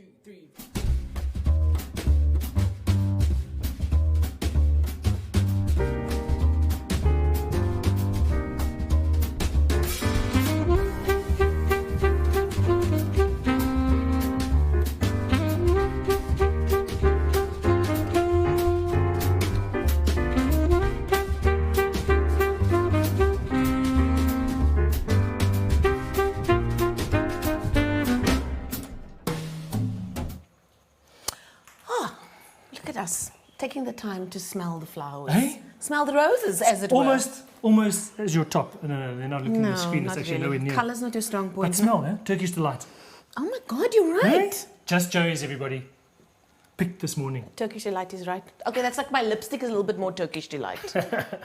2, 3. Look at us, taking the time to smell the flowers. Eh? Smell the roses, as it Almost as your top. No, they're not looking at the screen. It's actually nowhere near. Colour's not your strong point. But smell, eh? Turkish Delight. Oh my God, you're right. Eh? Just Joey's, everybody. Picked this morning. Turkish Delight is right. Okay, that's like my lipstick is a little bit more Turkish Delight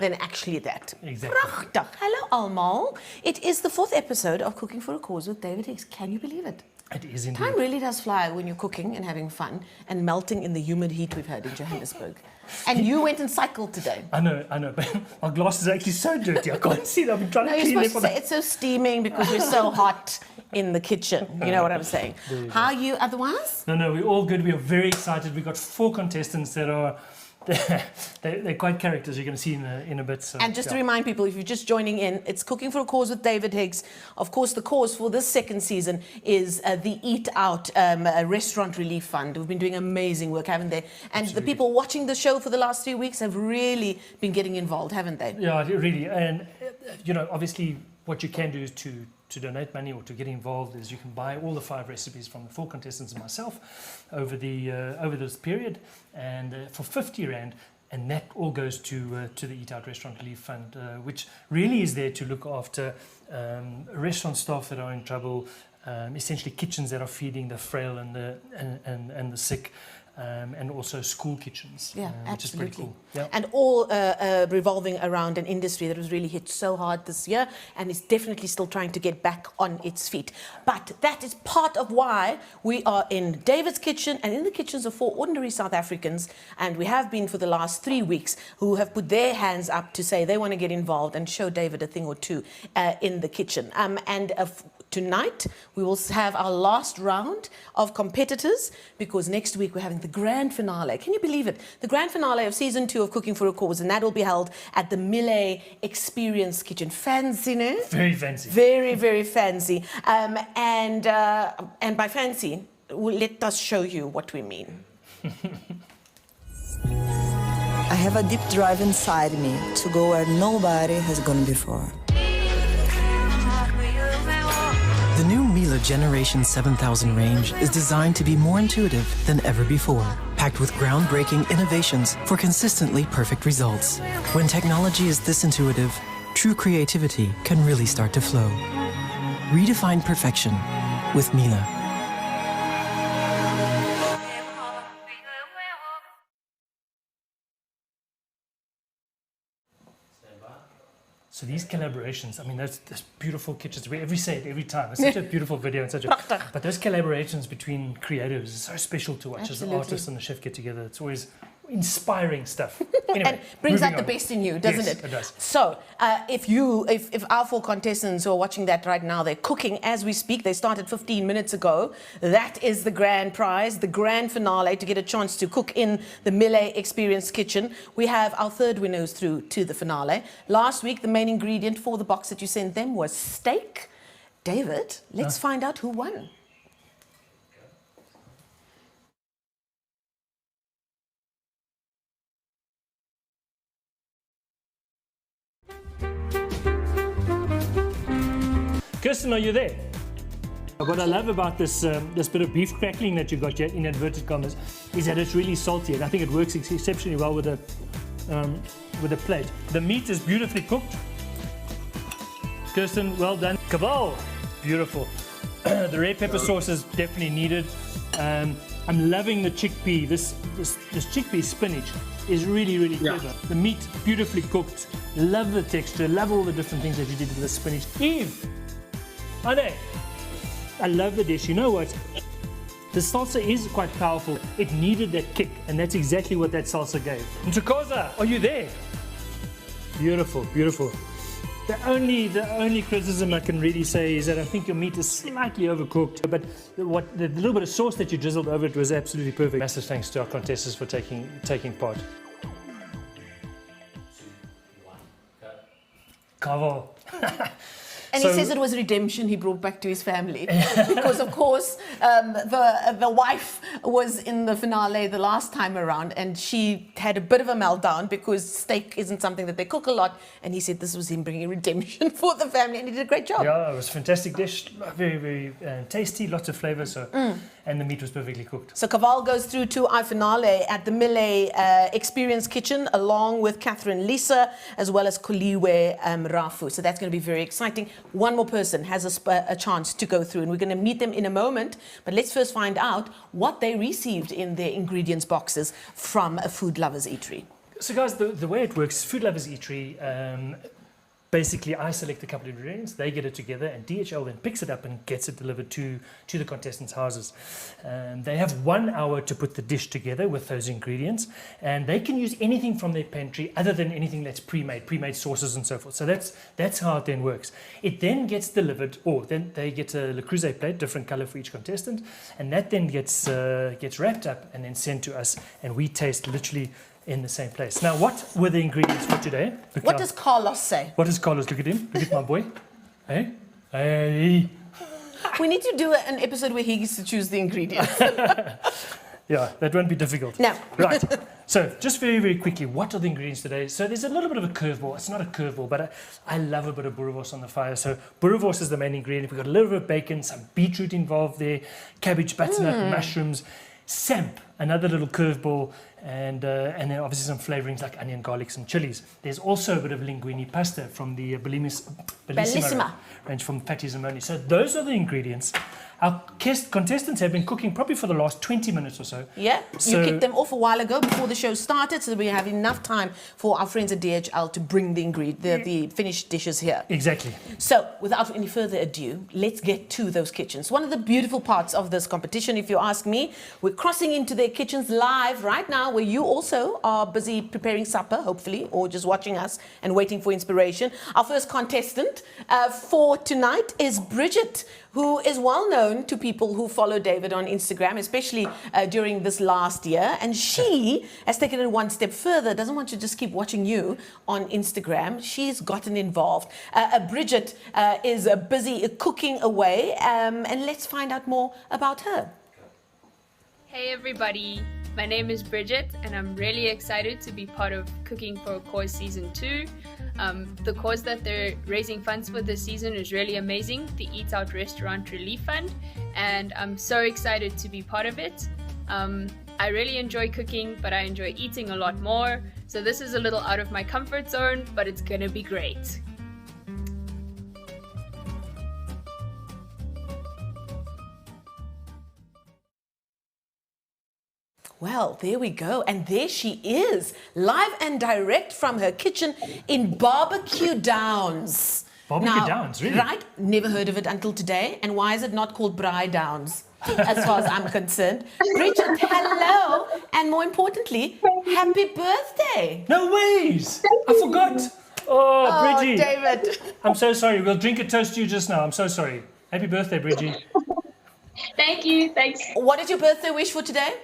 than actually that. Exactly. Prachtig. Hello, allemaal. It is the 4th episode of Cooking for a Cause with David Hicks. Can you believe it? It is indeed. Time really does fly when you're cooking and having fun and melting in the humid heat we've had in Johannesburg. And you went and cycled today. I know, but my glasses are actually so dirty. I can't see them. I've been trying to clean You're them. supposed to say it's so steaming because we're so hot in the kitchen. You know what I'm saying? How are you otherwise? No, we're all good. We are very excited. We've got 4 contestants that are... They're quite characters you're going to see in a bit. So, and just to remind people, if you're just joining in, it's Cooking for a Cause with David Higgs. Of course, the cause for this 2nd season is the Eat Out Restaurant Relief Fund. We've been doing amazing work, haven't they? And Absolutely. The people watching the show for the last 3 weeks have really been getting involved, haven't they? Yeah, really. And, obviously what you can do is to donate money or to get involved is you can buy all the 5 recipes from the 4 contestants and myself over this period, and for 50 Rand, and that all goes to the Eat Out Restaurant Relief Fund, which really is there to look after restaurant staff that are in trouble, essentially kitchens that are feeding the frail and the sick. And also school kitchens, yeah, which is pretty cool. Yeah. And all revolving around an industry that was really hit so hard this year and is definitely still trying to get back on its feet. But that is part of why we are in David's kitchen and in the kitchens of 4 ordinary South Africans, and we have been for the last 3 weeks, who have put their hands up to say they want to get involved and show David a thing or two in the kitchen. Tonight, we will have our last round of competitors because next week we're having the grand finale. Can you believe it? The grand finale of season 2 of Cooking for a Cause, and that will be held at the Millet Experience Kitchen. Fancy, no? Very fancy. Very, very fancy. And by fancy, let us show you what we mean. I have a deep drive inside me to go where nobody has gone before. The new Miele Generation 7000 range is designed to be more intuitive than ever before, packed with groundbreaking innovations for consistently perfect results. When technology is this intuitive, true creativity can really start to flow. Redefine perfection with Miele. So these collaborations, I mean, those beautiful kitchens, we say it every time. It's such a beautiful video. And but those collaborations between creatives is so special to watch. Absolutely. As the artist and the chef get together. It's always inspiring stuff. Anyway, and brings out moving the on. best in you, doesn't Yes, it? it does. So, if our 4 contestants who are watching that right now, they're cooking as we speak. They started 15 minutes ago. That is the grand prize, the grand finale, to get a chance to cook in the Millet Experience Kitchen. We have our 3rd winners through to the finale. Last week, the main ingredient for the box that you sent them was steak. David, let's find out who won. Kirsten, are you there? What I love about this this bit of beef crackling that you got here, in inverted commas, is that it's really salty, and I think it works exceptionally well with a plate. The meat is beautifully cooked. Kirsten, well done. Cabal, beautiful. The red pepper sauce is definitely needed. I'm loving the chickpea. This chickpea spinach is really clever. The meat beautifully cooked. Love the texture. Love all the different things that you did with the spinach. Eve. Ade, I love the dish. You know what? The salsa is quite powerful. It needed that kick, and that's exactly what that salsa gave. Ntukoza, are you there? Beautiful, beautiful. The only criticism I can really say is that I think your meat is slightly overcooked, but the little bit of sauce that you drizzled over it was absolutely perfect. Massive thanks to our contestants for taking part. Kavo. And he says it was redemption he brought back to his family. Because, of course, the wife was in the finale the last time around, and she had a bit of a meltdown because steak isn't something that they cook a lot. And he said this was him bringing redemption for the family, and he did a great job. Yeah, it was a fantastic dish. Very, very tasty, lots of flavour, and the meat was perfectly cooked. So Kaval goes through to our finale at the Millet Experience Kitchen, along with Catherine Lisa, as well as Koliwe Rafu. So that's going to be very exciting. One more person has a chance to go through, and we're going to meet them in a moment. But let's first find out what they received in their ingredients boxes from a Food Lovers Eatery. So guys, the way it works, Food Lovers Eatery, basically I select a couple of ingredients, they get it together, and DHL then picks it up and gets it delivered to the contestants' houses. They have 1 hour to put the dish together with those ingredients, and they can use anything from their pantry other than anything that's pre-made sauces and so forth. So that's how it then works. It then gets delivered, or then they get a Le Creuset plate, different color for each contestant, and that then gets wrapped up and then sent to us, and we taste literally in the same place. Now, what were the ingredients for today? What does Carlos say? What does Carlos? Look at him. Look at my boy. Hey? Hey. We need to do an episode where he gets to choose the ingredients. Yeah, that won't be difficult. No. Right. So, just very, very quickly, what are the ingredients today? So, there's a little bit of a curveball. It's not a curveball, but I love a bit of boerewors on the fire. So, boerewors is the main ingredient. We've got a little bit of bacon, some beetroot involved there, cabbage, butternut, mushrooms, samp, another little curveball, and then obviously some flavorings like onion, garlic, some chilies. There's also a bit of linguine pasta from the Bellissima range from Patty Zamoni. So those are the ingredients. Our contestants have been cooking probably for the last 20 minutes or so. Yeah, So- you kicked them off a while ago before the show started, so we have enough time for our friends at DHL to bring the finished dishes here. Exactly. So, without any further ado, let's get to those kitchens. One of the beautiful parts of this competition, if you ask me, we're crossing into their kitchens live right now, where you also are busy preparing supper, hopefully, or just watching us and waiting for inspiration. Our first contestant for tonight is Bridget, who is well known to people who follow David on Instagram, especially during this last year. And she has taken it one step further, doesn't want to just keep watching you on Instagram. She's gotten involved. Bridget is busy cooking away, and let's find out more about her. Hey everybody, my name is Bridget and I'm really excited to be part of Cooking for a Cause Season 2. The cause that they're raising funds for this season is really amazing, the Eat Out Restaurant Relief Fund, and I'm so excited to be part of it. I really enjoy cooking, but I enjoy eating a lot more, so this is a little out of my comfort zone, but it's gonna be great. Well, there we go. And there she is, live and direct from her kitchen in Barbecue Downs. Barbecue Downs, really? Right? Never heard of it until today. And why is it not called Braai Downs, as far as I'm concerned? Bridget, hello. And more importantly, happy birthday. No ways! I forgot! Oh, Bridgie. David. I'm so sorry. We'll drink a toast to you just now. I'm so sorry. Happy birthday, Bridgie. Thank you, thanks. What is your birthday wish for today?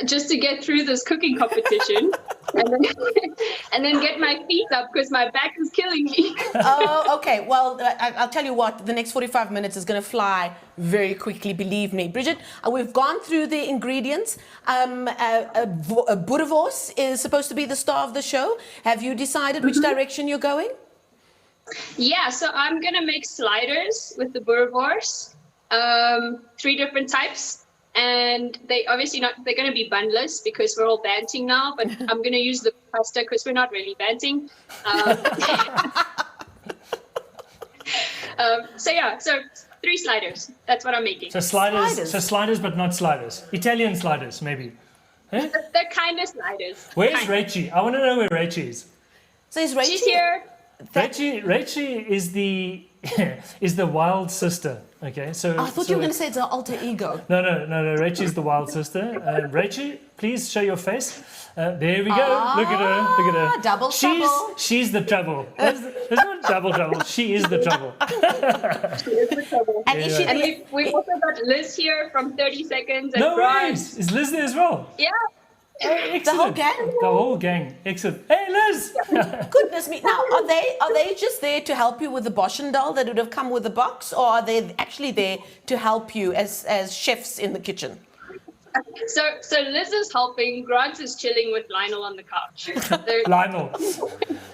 Just to get through this cooking competition and then get my feet up because my back is killing me. Oh, okay. Well, I'll tell you what, the next 45 minutes is going to fly very quickly, believe me. Bridget, we've gone through the ingredients. Boerewors is supposed to be the star of the show. Have you decided which direction you're going? Yeah, so I'm going to make sliders with the boerewors, 3 different types. And they obviously they're going to be bunless because we're all banting now, but I'm going to use the pasta because we're not really banting. So 3 sliders. That's what I'm making. So sliders, but not sliders. Italian sliders, maybe. Eh? They're kind of sliders. Where's Rachie? I want to know where Rachie is. So is Rachel She's here. Rachie is the is the wild sister. Okay, so I thought you were going to say it's an alter ego. No, Rachel's the wild sister. Rachel, please show your face. There we go. Look at her. Double trouble. She's the trouble. There's no double trouble. She is the trouble. And is she And we've also got Liz here from 30 Seconds. And No Brian. worries. Is Liz there as well? Yeah. Oh, excellent. the whole gang? The whole gang. Excellent. Hey, Liz. Goodness me! Now, are they just there to help you with the Boschendal that would have come with the box, or are they actually there to help you as chefs in the kitchen? So Liz is helping. Grant is chilling with Lionel on the couch.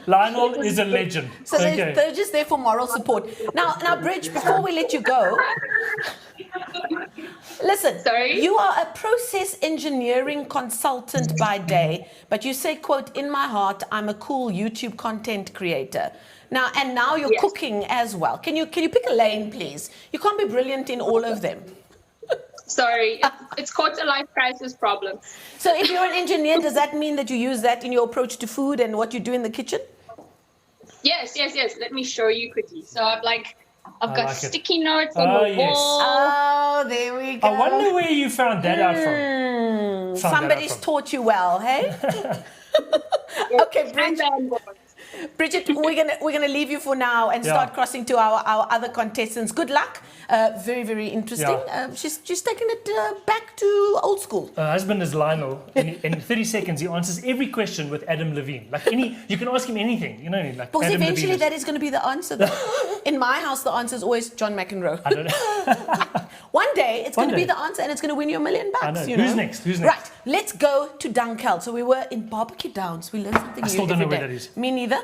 Lionel is a legend. So Okay. they're just there for moral support. Now, Bridge, before we let you go, listen. Sorry? You are a process engineering consultant by day, but you say, quote, in my heart, I'm a cool YouTube content creator. Now you're Yes. cooking as well. Can you pick a lane, please? You can't be brilliant in all of them. Sorry, it's quarter life crisis problem. So if you're an engineer, does that mean that you use that in your approach to food and what you do in the kitchen? Yes. Let me show you quickly. So I've got like it. sticky notes on Oh, the yes. wall. Oh, there we go. I wonder where you found that out from. Somebody's taught you well, hey? Okay, Bridget. Bridget, we're gonna leave you for now and start crossing to our other contestants. Good luck. Very, very interesting. Yeah. She's taking it back to old school. Her husband is Lionel. In 30 seconds, he answers every question with Adam Levine. Like you can ask him anything, like Because Adam eventually Levine that is going to be the answer. In my house, the answer is always John McEnroe. I don't know. One day, it's going to be day. the answer and it's going to win you $1 million. I know. You know? Who's next? Right, let's go to Dunkeld. So we were in Barbecue Downs. We learned something new still don't every know where day. that is. Me neither.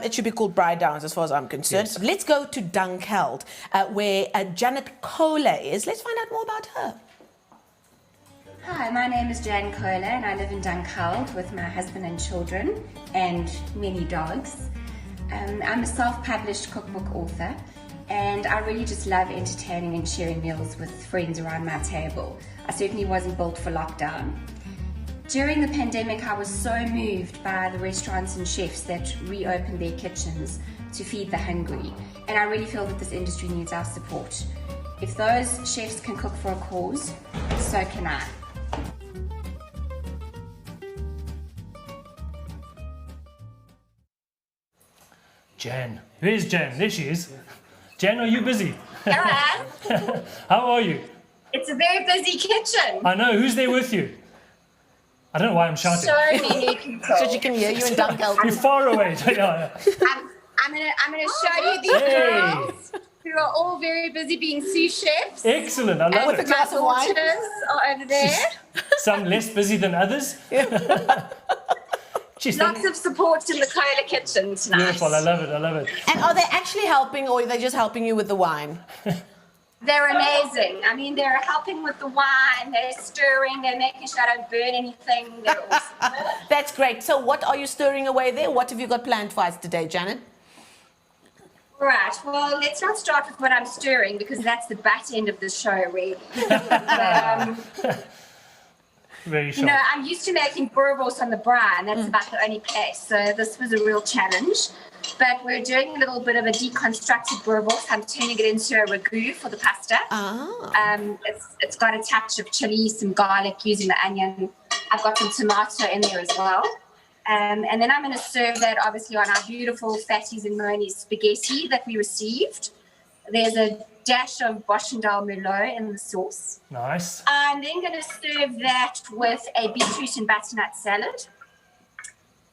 It should be called Bride Downs as far as I'm concerned. Yes. Let's go to Dunkeld, where Janet Kohler is. Let's find out more about her. Hi, my name is Jan Kohler and I live in Dunkeld with my husband and children and many dogs. I'm a self-published cookbook author and I really just love entertaining and sharing meals with friends around my table. I certainly wasn't built for lockdown. During the pandemic, I was so moved by the restaurants and chefs that reopened their kitchens to feed the hungry, and I really feel that this industry needs our support. If those chefs can cook for a cause, so can I. Jan. Where's Jan? There she is. Jan, are you busy? Hello. How are you? It's a very busy kitchen. I know. Who's there with you? I don't know why I'm shouting. So many people. So she can hear you in Dunkeld. You're far away. Yeah. I'm gonna show you these Hey. girls who are all very busy being sous chefs. Excellent. I love With a it. glass of wine. Daughters are over there. Some less busy than others. She's Lots of support in the Kohler kitchen tonight. beautiful. I love it. And are they actually helping or are they just helping you with the wine? They're amazing. I mean, they're helping with the wine, they're stirring, they're making sure I don't burn anything. They're awesome. That's great. So what are you stirring away there? What have you got planned for us today, Janet? Right, well, let's not start with what I'm stirring because that's the butt end of the show, really. Very You sharp. know, I'm used to making boerewors on the brine. That's about the only place. So this was a real challenge. But we're doing a little bit of a deconstructed boerewors. I'm turning it into a ragu for the pasta. It's got a touch of chili, some garlic, using the onion. I've got some tomato in there as well. And then I'm going to serve that obviously on our beautiful fatties and monies spaghetti that we received. There's a dash of Boschendal Merlot in the sauce. Nice. I'm then going to serve that with a beetroot and butternut salad.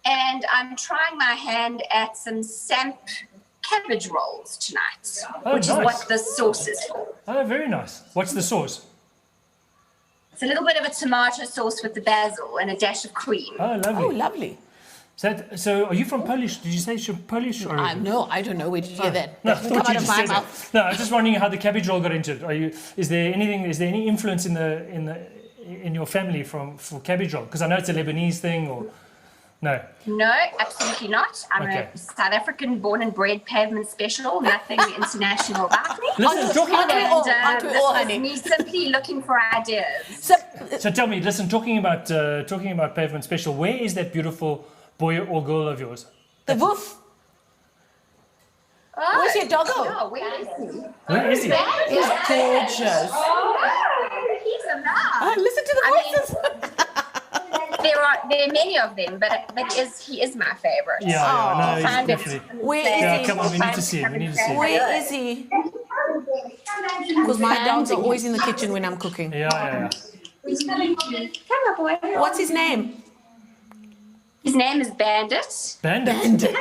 And I'm trying my hand at some samp cabbage rolls tonight, Oh, which is nice. what the sauce is for. Oh, very nice. What's the sauce? It's a little bit of a tomato sauce with the basil and a dash of cream. Oh, lovely. Oh, lovely. So are you from Polish? Did you say you're Polish? Or? No, I don't know. Where did you hear that? No, I That didn't thought come you out of just my said that. mouth. No, I was just wondering how the cabbage roll got into it. Is there any influence in your family for cabbage roll? Because I know it's a Lebanese thing, or no? No, absolutely not. I'm Okay. a South African born and bred pavement special, nothing international about me. Listen, talking Aren't we about. all? Aren't we This all, is honey? me simply looking for ideas. So tell me, listen, talking about pavement special. Where is that beautiful boy or girl of yours? The woof. Where's your doggo? Oh, where is he? Where is he? He's gorgeous. He's a mouse. Oh, listen to the voices. There are many of them, but he is my favorite. Yeah, no, Find he's it. definitely. Where is Yeah, he? come on, we need to see him. We need to see him. Where is he? Because my dogs are always in the kitchen when I'm cooking. Yeah. Come on, boy. What's his name? His name is Bandit. Bandit.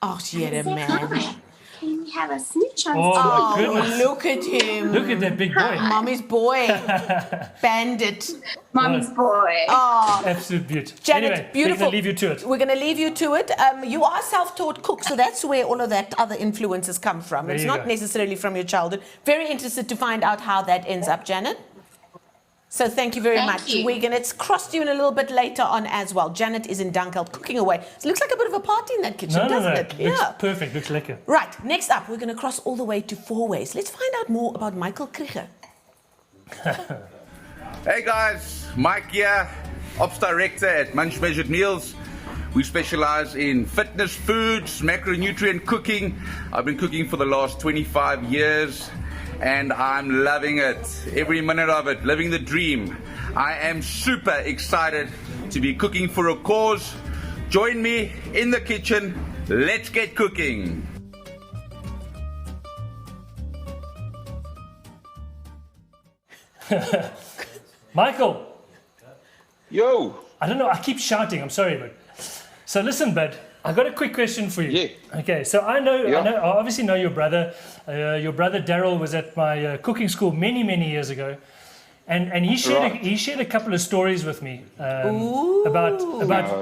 Oh, she had a man. Can we have a smooch on Oh my Oh, goodness. look at him. Look at that big boy. Mommy's boy. Bandit. Mommy's boy? Oh, Absolute beauty. Janet, Anyway, beautiful. we're going to leave you to it. We're going to leave you to it. You are self-taught cook, so that's where all of that other influences come from. There It's you not go. necessarily from your childhood. Very interested to find out how that ends up, Janet. So thank you very Thank much. you. We're going to cross you in a little bit later on as well. Janet is in Dunkeld cooking away. It looks like a bit of a party in that kitchen, No, doesn't it? Looks perfect. Looks lekker. Right, next up, we're going to cross all the way to Four Ways. Let's find out more about Michael Krieger. Hey guys, Mike here, Ops Director at Munch Measured Meals. We specialize in fitness foods, macronutrient cooking. I've been cooking for the last 25 years and I'm loving it. Every minute of it, living the dream. I am super excited to be cooking for a cause. Join me in the kitchen. Let's get cooking. Michael, Yo. I don't know. I keep shouting. I'm sorry, but so listen, bud. I got a quick question for you. Yeah. Okay. So I Yeah. obviously know your brother. Your brother Daryl was at my cooking school many years ago, and he shared a couple of stories with me about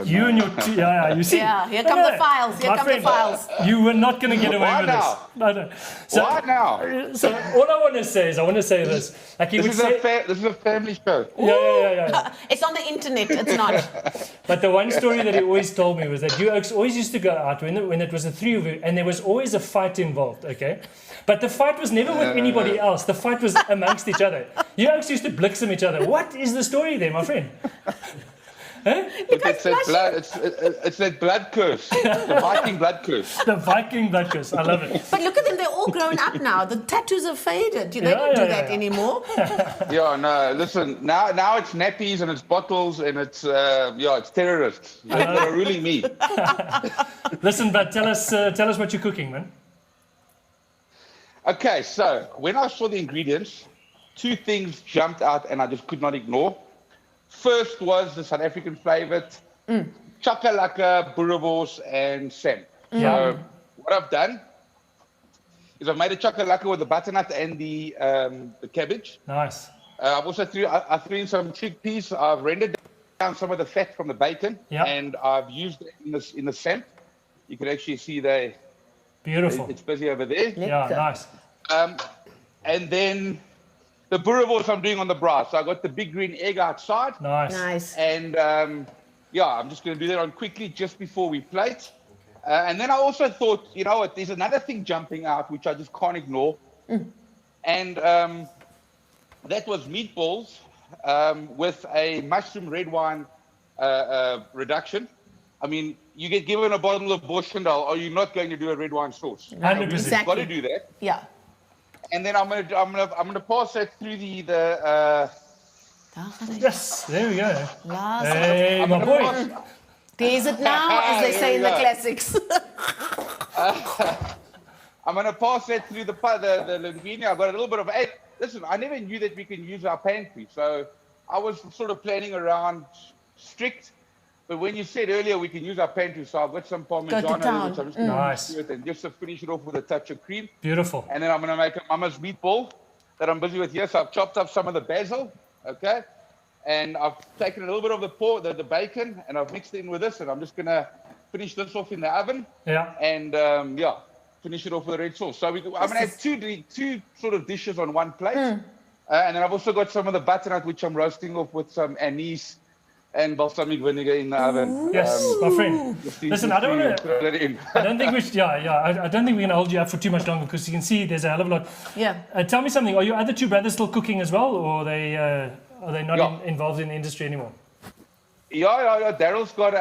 you and your two. Yeah, you see. Yeah, here come the files. Here My come the friend, files. You were not going to get away Why with now? this. No. So, Why now? So all I want to say is, this. Like he This would is, say, this is a family show. yeah. It's on the internet. It's not. But the one story that he always told me was that you always used to go out when it was the three of you, and there was always a fight involved, okay? But the fight was never with anybody else. The fight was amongst each other. You folks used to blitzen each other. What is the story there, my friend? It's that blood curse. The Viking blood curse. The Viking blood curse. I love it. But look at them. They're all grown up now. The tattoos have faded. They Yeah, don't do yeah, that yeah. anymore. Yeah, no, listen, now it's nappies and it's bottles and it's it's terrorists. They're ruling me. Listen, but tell us what you're cooking, man. Okay, so when I saw the ingredients, two things jumped out and I just could not ignore. First was the South African flavored chakalaka, boerewors, and sam. So what I've done is I've made a chakalaka with the butternut and the cabbage. Nice. I've also threw in some chickpeas. I've rendered down some of the fat from the bacon, and I've used it in the sam. You can actually see Beautiful. it's busy over there. Yeah, nice. And then the boerewors I'm doing on the braai. So I got the big green egg outside. Nice. And I'm just going to do that on quickly just before we plate. And then I also thought, you know what, there's another thing jumping out which I just can't ignore. And that was meatballs with a mushroom red wine reduction. I mean, you get given a bottle of Boschendal, are you not going to do a red wine sauce? 100%. You've got to do that. Yeah. And then I'm gonna pass that through Yes, there we go. Last. Hey, my boy. There's it now, as they There say we in the go. classics. I'm gonna pass that through the linguine. I've got a little bit of. Hey, listen, I never knew that we can use our pantry, so I was sort of planning around strict. But when you said earlier we can use our pantry, so I've got some Parmigiano, town. which I'm just Nice. do it and just to finish it off with a touch of cream. Beautiful. And then I'm gonna make a mama's meatball that I'm busy with here. So I've chopped up some of the basil, okay, and I've taken a little bit of the bacon, and I've mixed it in with this, and I'm just gonna finish this off in the oven. Yeah. And finish it off with a red sauce. So I'm gonna have two sort of dishes on one plate, and then I've also got some of the butternut which I'm roasting off with some anise and balsamic vinegar in the oven. Yes, my friend. Listen, I don't want to. throw that in. I don't think we should. I don't think we're going to hold you up for too much longer because you can see there's a hell of a lot. Yeah. Tell me something. Are your other two brothers still cooking as well, or are they not Yeah. involved in the industry anymore? Yeah. Daryl's got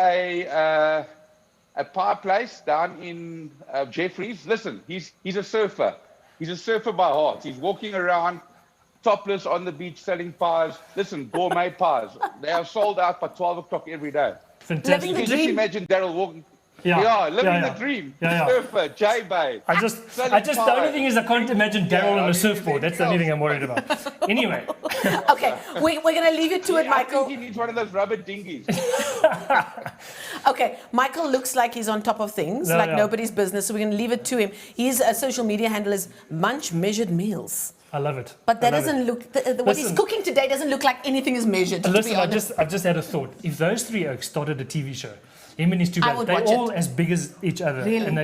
a pie place down in Jeffreys. Listen, he's a surfer. He's a surfer by heart. He's walking around topless on the beach selling pies. Listen, gourmet pies. They are sold out by 12 o'clock every day. Fantastic. You can just imagine Daryl walking. Living the dream. Surfer, J-Bay. The only thing is I can't imagine Daryl on a surfboard. That's the only thing I'm worried about. Anyway. Okay, we're going to leave you to it, Michael. I think he needs one of those rubber dinghies. Okay, Michael looks like he's on top of things, nobody's business, so we're going to leave it to him. His social media handle is Munch Measured Meals. I love it. But that doesn't look, what he's cooking today doesn't look like anything is measured, to be honest. I've just had a thought. If those three oaks started a TV show, him and his two brothers, they're all as big as each other. Really? And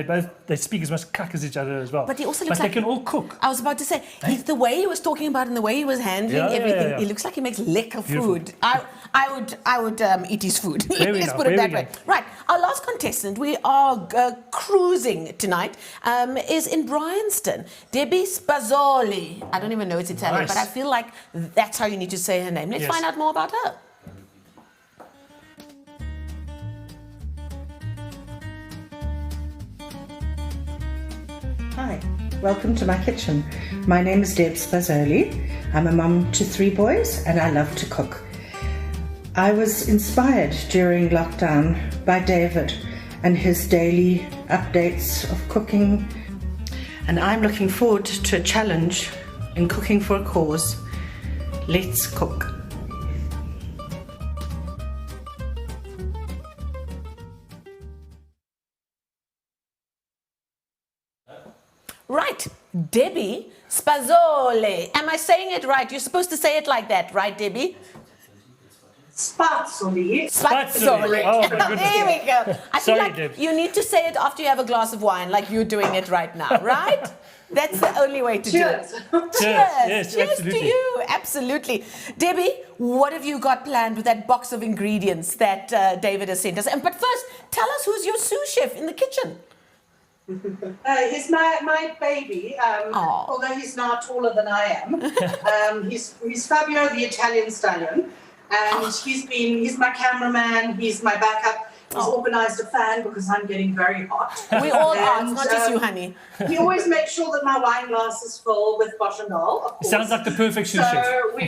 they speak as much cuck as each other as well. But he also looks like... they can all cook. I was about to say, the way he was talking about it and the way he was handling everything, he looks like he makes lekker food. I would eat his food. Let's put it that way. Right, our last contestant, we are cruising tonight, is in Bryanston. Debbie Spazzoli. I don't even know it's Italian, but I feel like that's how you need to say her name. Let's find out more about her. Hi, welcome to my kitchen. My name is Deb Spazzoli. I'm a mum to 3 boys and I love to cook. I was inspired during lockdown by David and his daily updates of cooking, and I'm looking forward to a challenge in cooking for a cause. Let's cook. Right, Debbie Spazzoli. Am I saying it right? You're supposed to say it like that, right, Debbie? Spazzoli. Spazzoli. Oh, my goodness. There we go. I feel like Deb. you need to say it after you have a glass of wine, like you're doing it right now, right? That's the only way to do it. Cheers. Yes, Cheers absolutely. to you. Absolutely. Debbie, what have you got planned with that box of ingredients that David has sent us? But first, tell us who's your sous chef in the kitchen. He's my baby, although he's now taller than I am. He's Fabio, the Italian stallion, and he's my cameraman, he's my backup. He's organised a fan because I'm getting very hot. We all are, it's not just you, honey. He always makes sure that my wine glass is full with Boschendal, of course. Sounds like the perfect sous chef. So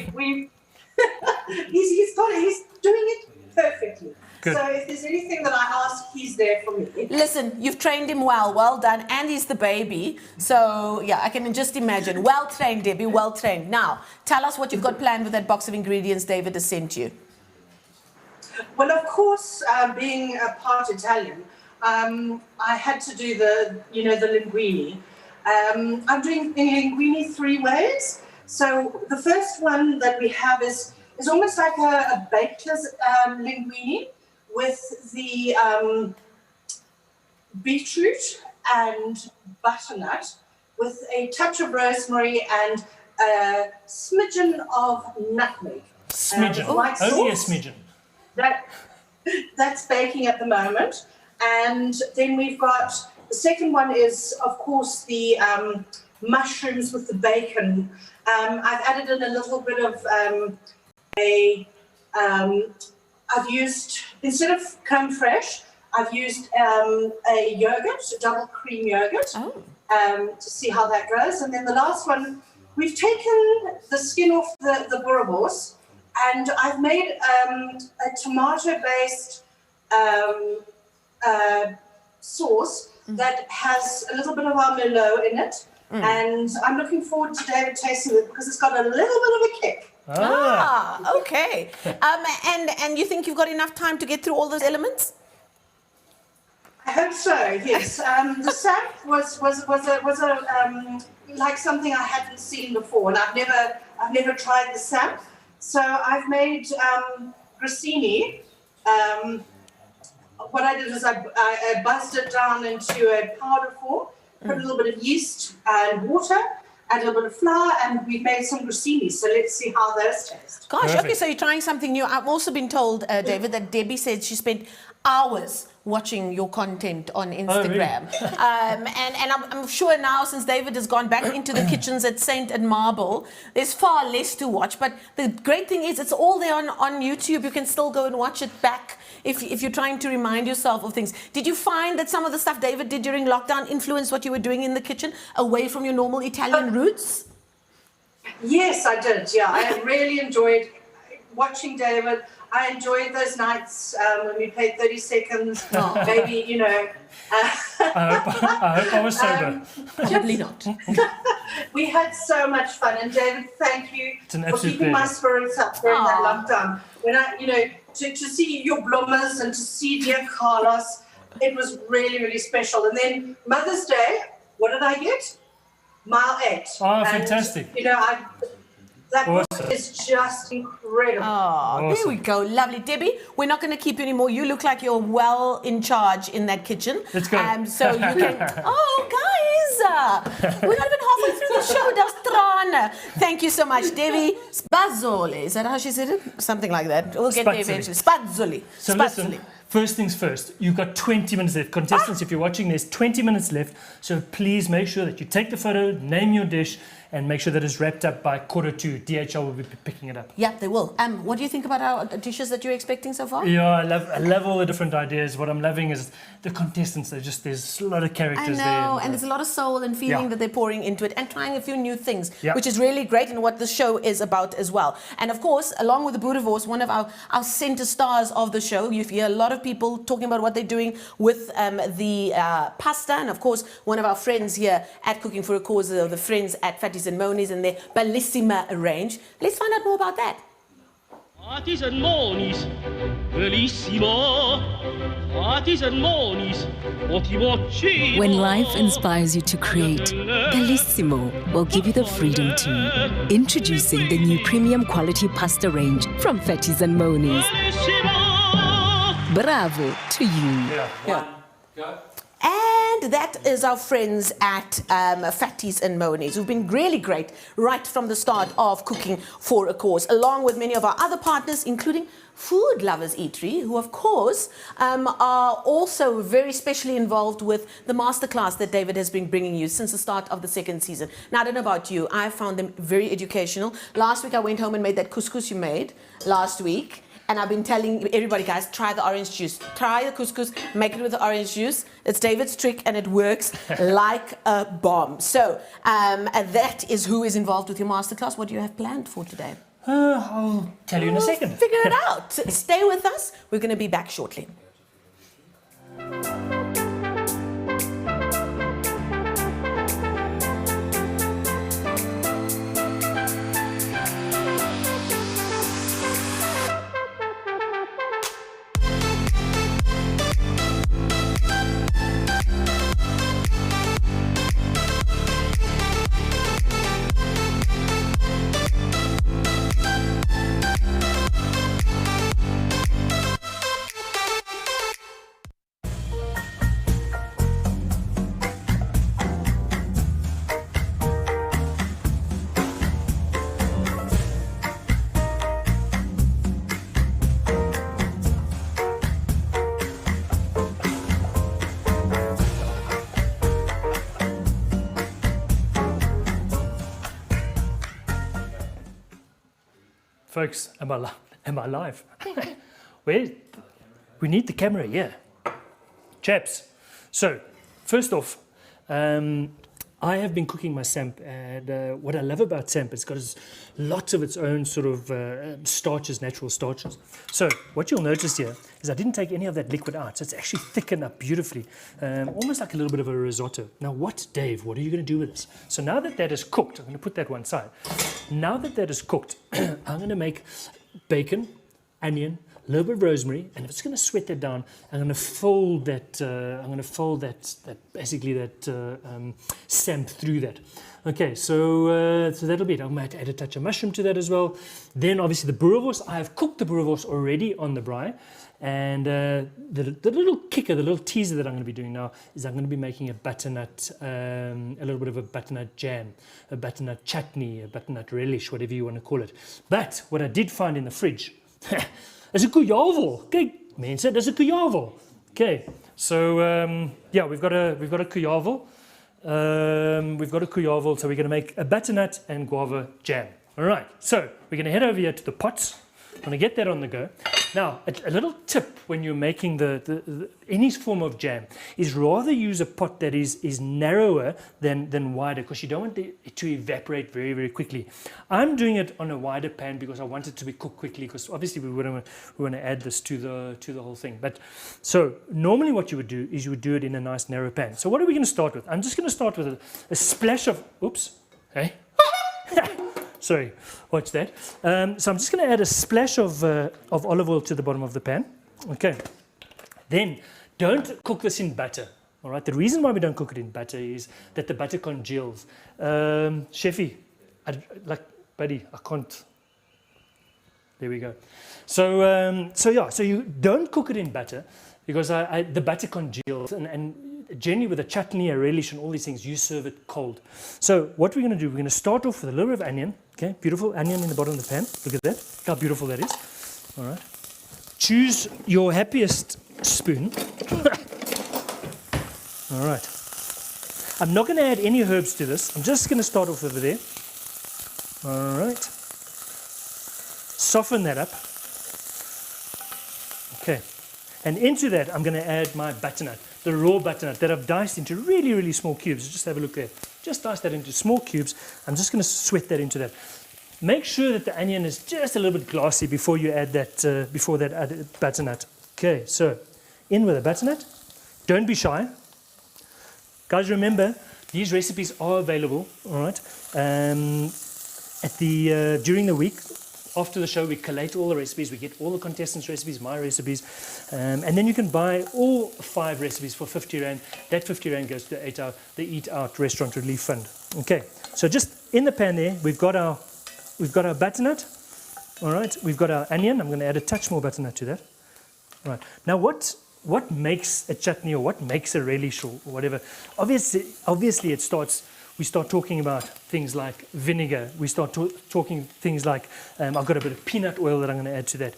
he's doing it perfectly. Good. So if there's anything that I ask, he's there for me. Listen, you've trained him well done, and he's the baby. So, yeah, I can just imagine. Well trained, Debbie, well trained. Now, tell us what you've got planned with that box of ingredients David has sent you. Well, of course, being a part Italian, I had to do the linguine. I'm doing the linguine 3 ways. So the first one that we have is almost like a baker's linguine, with the beetroot and butternut, with a touch of rosemary and a smidgen of nutmeg. Smidgen. Only a smidgen. That's baking at the moment. And then we've got, the second one is, of course, the mushrooms with the bacon. I've added in a little bit of I've used, instead of creme fraiche, I've used a yogurt, a double cream yogurt, to see how that goes. And then the last one, we've taken the skin off the boerewors, and I've made a tomato-based sauce that has a little bit of our Merlot in it. And I'm looking forward to David tasting it because it's got a little bit of a kick. Okay. And you think you've got enough time to get through all those elements? I hope so. Yes. The sap was like something I hadn't seen before, and I've never tried the sap. So I've made grissini. What I did is I buzzed it down into a powder form, put a little bit of yeast and water, add a little bit of flour, and we've made some grissini. So let's see how those taste. Gosh, Perfect. Okay, so you're trying something new. I've also been told, David, that Debbie said she spent hours watching your content on Instagram. And I'm sure now, since David has gone back into the kitchens at Saint and Marble, there's far less to watch. But the great thing is it's all there on YouTube. You can still go and watch it back if you're trying to remind yourself of things. Did you find that some of the stuff David did during lockdown influenced what you were doing in the kitchen, away from your normal Italian roots? Yes, I did. Yeah, I really enjoyed watching David. I enjoyed those nights when we played 30 seconds. Maybe, you know. I hope I was sober. Probably not. We had so much fun, and David, thank you an for absolute keeping my pleasure. spirits up during that lockdown. When I, you know, to see your bloomers and to see dear Carlos, it was really, really special. And then Mother's Day, what did I get? Mile 8. Oh, And, fantastic. You know, that Awesome. book is just incredible. Oh, there we go. Lovely. Debbie, we're not going to keep you anymore. You look like you're well in charge in that kitchen. Let's go. So you can... Oh, guys. We're not even halfway through the show. Das Trana. Thank you so much, Debbie. Spazzoli. Is that how she said it? Something like that. We'll get there Spazzoli. eventually. Spazzoli. So Spazzoli. listen, first things first, you've got 20 minutes left. Contestants, if you're watching, there's 20 minutes left. So please make sure that you take the photo, name your dish, and make sure that it's wrapped up by 1:45. DHL will be picking it up. Yeah, they will. What do you think about our dishes that you're expecting so far? Yeah, I love all the different ideas. What I'm loving is the contestants. There's a lot of I characters know, there. and there's a lot of soul and feeling Yeah. that they're pouring into it and trying a few new things, Yeah. which is really great and what the show is about as well. And of course, along with the Boerewors, one of our center stars of the show, you hear a lot of people talking about what they're doing with the pasta, and of course, one of our friends here at Cooking for a Cause, the friends at Fatties and Monies and their Bellissima range. Let's find out more about that. Fatties and Monies, bellissimo. Fatties and Monies, ottimo. When life inspires you to create, Bellissimo will give you the freedom to. Introducing the new premium quality pasta range from Fatties and Monies. Bravo to you. Yeah. And that is our friends at Fatties and Monies, who've been really great right from the start of Cooking for a Cause, along with many of our other partners, including Food Lovers Eatery, who of course are also very specially involved with the masterclass that David has been bringing you since the start of the second season. Now, I don't know about you, I found them very educational. Last week I went home and made that couscous you made last week. And I've been telling everybody, guys, try the orange juice. Try the couscous, make it with the orange juice. It's David's trick and it works like a bomb. So that is who is involved with your masterclass. What do you have planned for today? I'll tell you in a second. Figure it out. Stay with us. We're going to be back shortly. Folks, am I live? Well, we need the camera, yeah. Chaps, so first off, I have been cooking my samp, and what I love about samp, it's got lots of its own sort of starches, natural starches. So what you'll notice here is I didn't take any of that liquid out, so it's actually thickened up beautifully, almost like a little bit of a risotto. Now Dave, what are you going to do with this? So now that that is cooked, I'm going to put that one side. Now that that is cooked, I'm going to make bacon, onion, a little bit of rosemary, and if it's going to sweat that down, I'm going to fold that. Samp through that. Okay, so that'll be it. I might add a touch of mushroom to that as well. Then obviously the boerewors. I have cooked the boerewors already on the braai, and the little kicker, the little teaser that I'm going to be doing now is I'm going to be making a butternut, a little bit of a butternut jam, a butternut chutney, a butternut relish, whatever you want to call it. But what I did find in the fridge. Is 'n kujavel. Kyk, mense, dis 'n kujavel. Okay, so yeah, we've got a kujavel. We've got a kujavel, so we're going to make a butternut and guava jam. All right, so we're going to head over here to the pots. I'm going to get that on the go. Now, a little tip when you're making any form of jam is rather use a pot that is narrower than wider, because you don't want it to evaporate very, very quickly. I'm doing it on a wider pan because I want it to be cooked quickly, because obviously we want to add this to the whole thing. But so normally what you would do is you would do it in a nice narrow pan. So what are we going to start with? I'm just going to start with a splash of, oops, hey. Sorry, watch that. So I'm just going to add a splash of olive oil to the bottom of the pan. Okay. Then don't cook this in butter. All right. The reason why we don't cook it in butter is that the butter congeals. Chefy, buddy, I can't. There we go. So you don't cook it in butter because the butter congeals, and generally with a chutney, a relish, and all these things, you serve it cold. So what we're going to do, we're going to start off with a little bit of onion. Okay, beautiful onion in the bottom of the pan. Look at that. Look how beautiful that is. All right. Choose your happiest spoon. All right. I'm not going to add any herbs to this. I'm just going to start off over there. All right. Soften that up. Okay. And into that, I'm going to add my butternut, the raw butternut that I've diced into really, really small cubes. Just have a look there. Just dice that into small cubes. I'm just going to sweat that into that. Make sure that the onion is just a little bit glassy before you add that, butternut. Okay, so in with the butternut. Don't be shy. Guys, remember, these recipes are available, all right, during the week. After the show, we collate all the recipes. We get all the contestants' recipes, my recipes, and then you can buy all 5 recipes for 50 Rand. That 50 Rand goes to the Eat Out Restaurant Relief Fund. Okay, so just in the pan there, we've got our butternut. All right, we've got our onion. I'm going to add a touch more butternut to that. All right. Now, what makes a chutney or what makes a relish or whatever? Obviously, we start talking about things like vinegar. We start talking things like, I've got a bit of peanut oil that I'm going to add to that,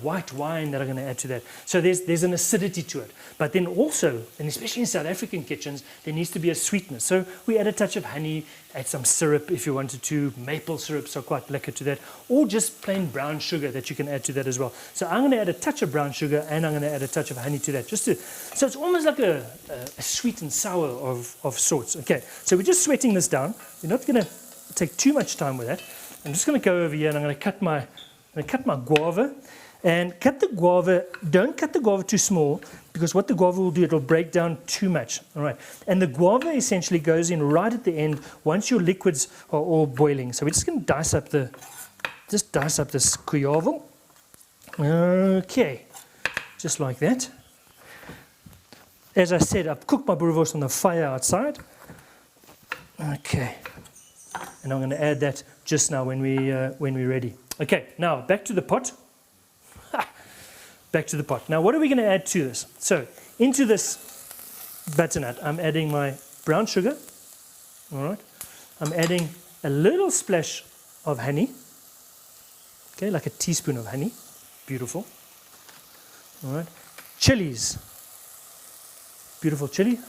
white wine that I'm going to add to that. So there's an acidity to it. But then also, and especially in South African kitchens, there needs to be a sweetness. So we add a touch of honey, add some syrup if you wanted to. Maple syrups are quite lekker to that. Or just plain brown sugar that you can add to that as well. So I'm going to add a touch of brown sugar and I'm going to add a touch of honey to that. So it's almost like a sweet and sour of sorts. Okay, so we're just sweating this down. We're not going to take too much time with that. I'm just going to go over here and I'm going to cut my guava. And cut the guava, don't cut the guava too small, because what the guava will do, it will break down too much. All right. And the guava essentially goes in right at the end once your liquids are all boiling. So we're just going to dice up this guava. Okay. Just like that. As I said, I've cooked my boerewors on the fire outside. Okay. And I'm going to add that just now when we're ready. Okay, now back to the pot. Back to the pot. Now what are we going to add to this? So into this butternut, I'm adding my brown sugar. All right. I'm adding a little splash of honey. Okay, like a teaspoon of honey. Beautiful. All right. Chilies. Beautiful chili.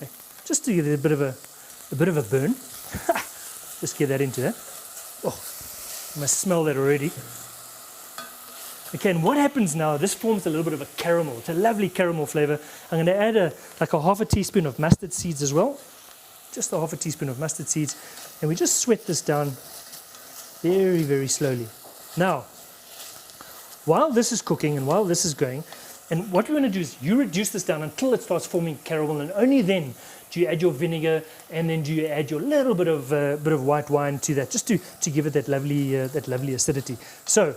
Just to give it a bit of a burn. Just get that into that. Oh, I must smell that already. Okay, and what happens now, this forms a little bit of a caramel. It's a lovely caramel flavor. I'm going to add a half a teaspoon of mustard seeds as well. Just a half a teaspoon of mustard seeds. And we just sweat this down very, very slowly. Now, while this is cooking and while this is going, and what we're going to do is you reduce this down until it starts forming caramel, and only then do you add your vinegar, and then do you add your little bit of white wine to that, just to give it that lovely acidity. So,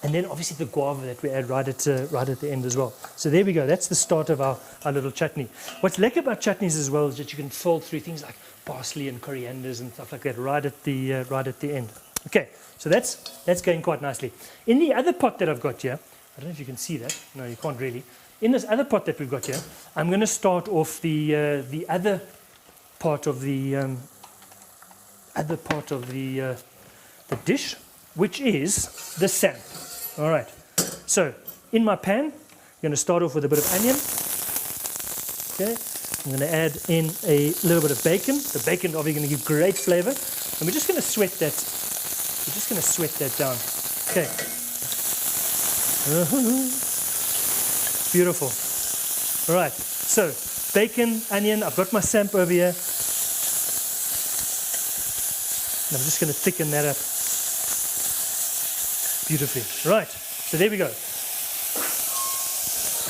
and then obviously the guava that we add right at the end as well. So there we go. That's the start of our little chutney. What's lekker about chutneys as well is that you can fold through things like parsley and corianders and stuff like that right at the end. Okay, so that's going quite nicely. In the other pot that I've got here, I don't know if you can see that. No, you can't really. In this other pot that we've got here, I'm going to start off the other part of the dish, which is the sam. All right. So in my pan, I'm going to start off with a bit of onion. Okay. I'm going to add in a little bit of bacon. The bacon is obviously going to give great flavor, and we're just going to sweat that. We're just going to sweat that down. Okay. Beautiful. All right, so bacon, onion, I've got my samp over here. And I'm just going to thicken that up beautifully. Right, so there we go.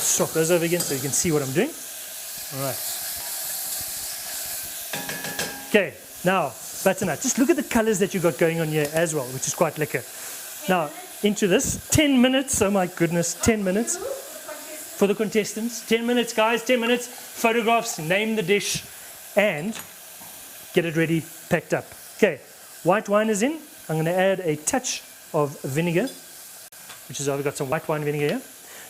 Swap those over again so you can see what I'm doing. All right. Okay, now, butternut. Just look at the colors that you got going on here as well, which is quite lekker. Now, into this. 10 minutes, oh my goodness, 10 minutes. For the contestants. 10 minutes, guys, 10 minutes. Photographs, name the dish, and get it ready, packed up. Okay, white wine is in. I'm going to add a touch of vinegar, which is, I've got some white wine vinegar here.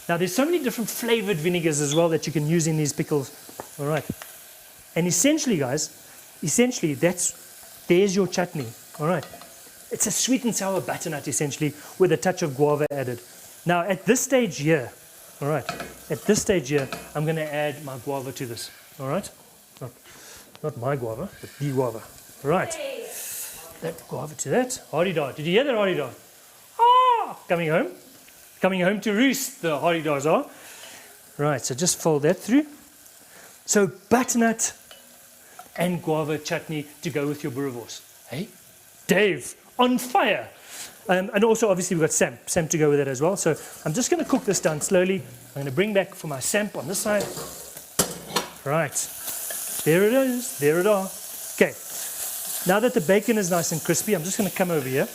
Now, there's so many different flavored vinegars as well that you can use in these pickles. All right. And essentially, guys, there's your chutney. All right. It's a sweet and sour butternut, essentially, with a touch of guava added. Now, at this stage here, all right, I'm going to add my guava to this. All right. Not my guava, but the guava. All right. That guava to that. Hardy-dar. Did you hear that, Hardy-dar? Ah! Coming home to roost, the Hardy-dars are. Right, so just fold that through. So butternut and guava chutney to go with your boerewors. Hey, Dave, on fire. And also, obviously, we've got samp to go with it as well. So I'm just going to cook this down slowly. I'm going to bring back for my samp on this side. Right, there it is, there it are. Okay, now that the bacon is nice and crispy, I'm just going to come over here.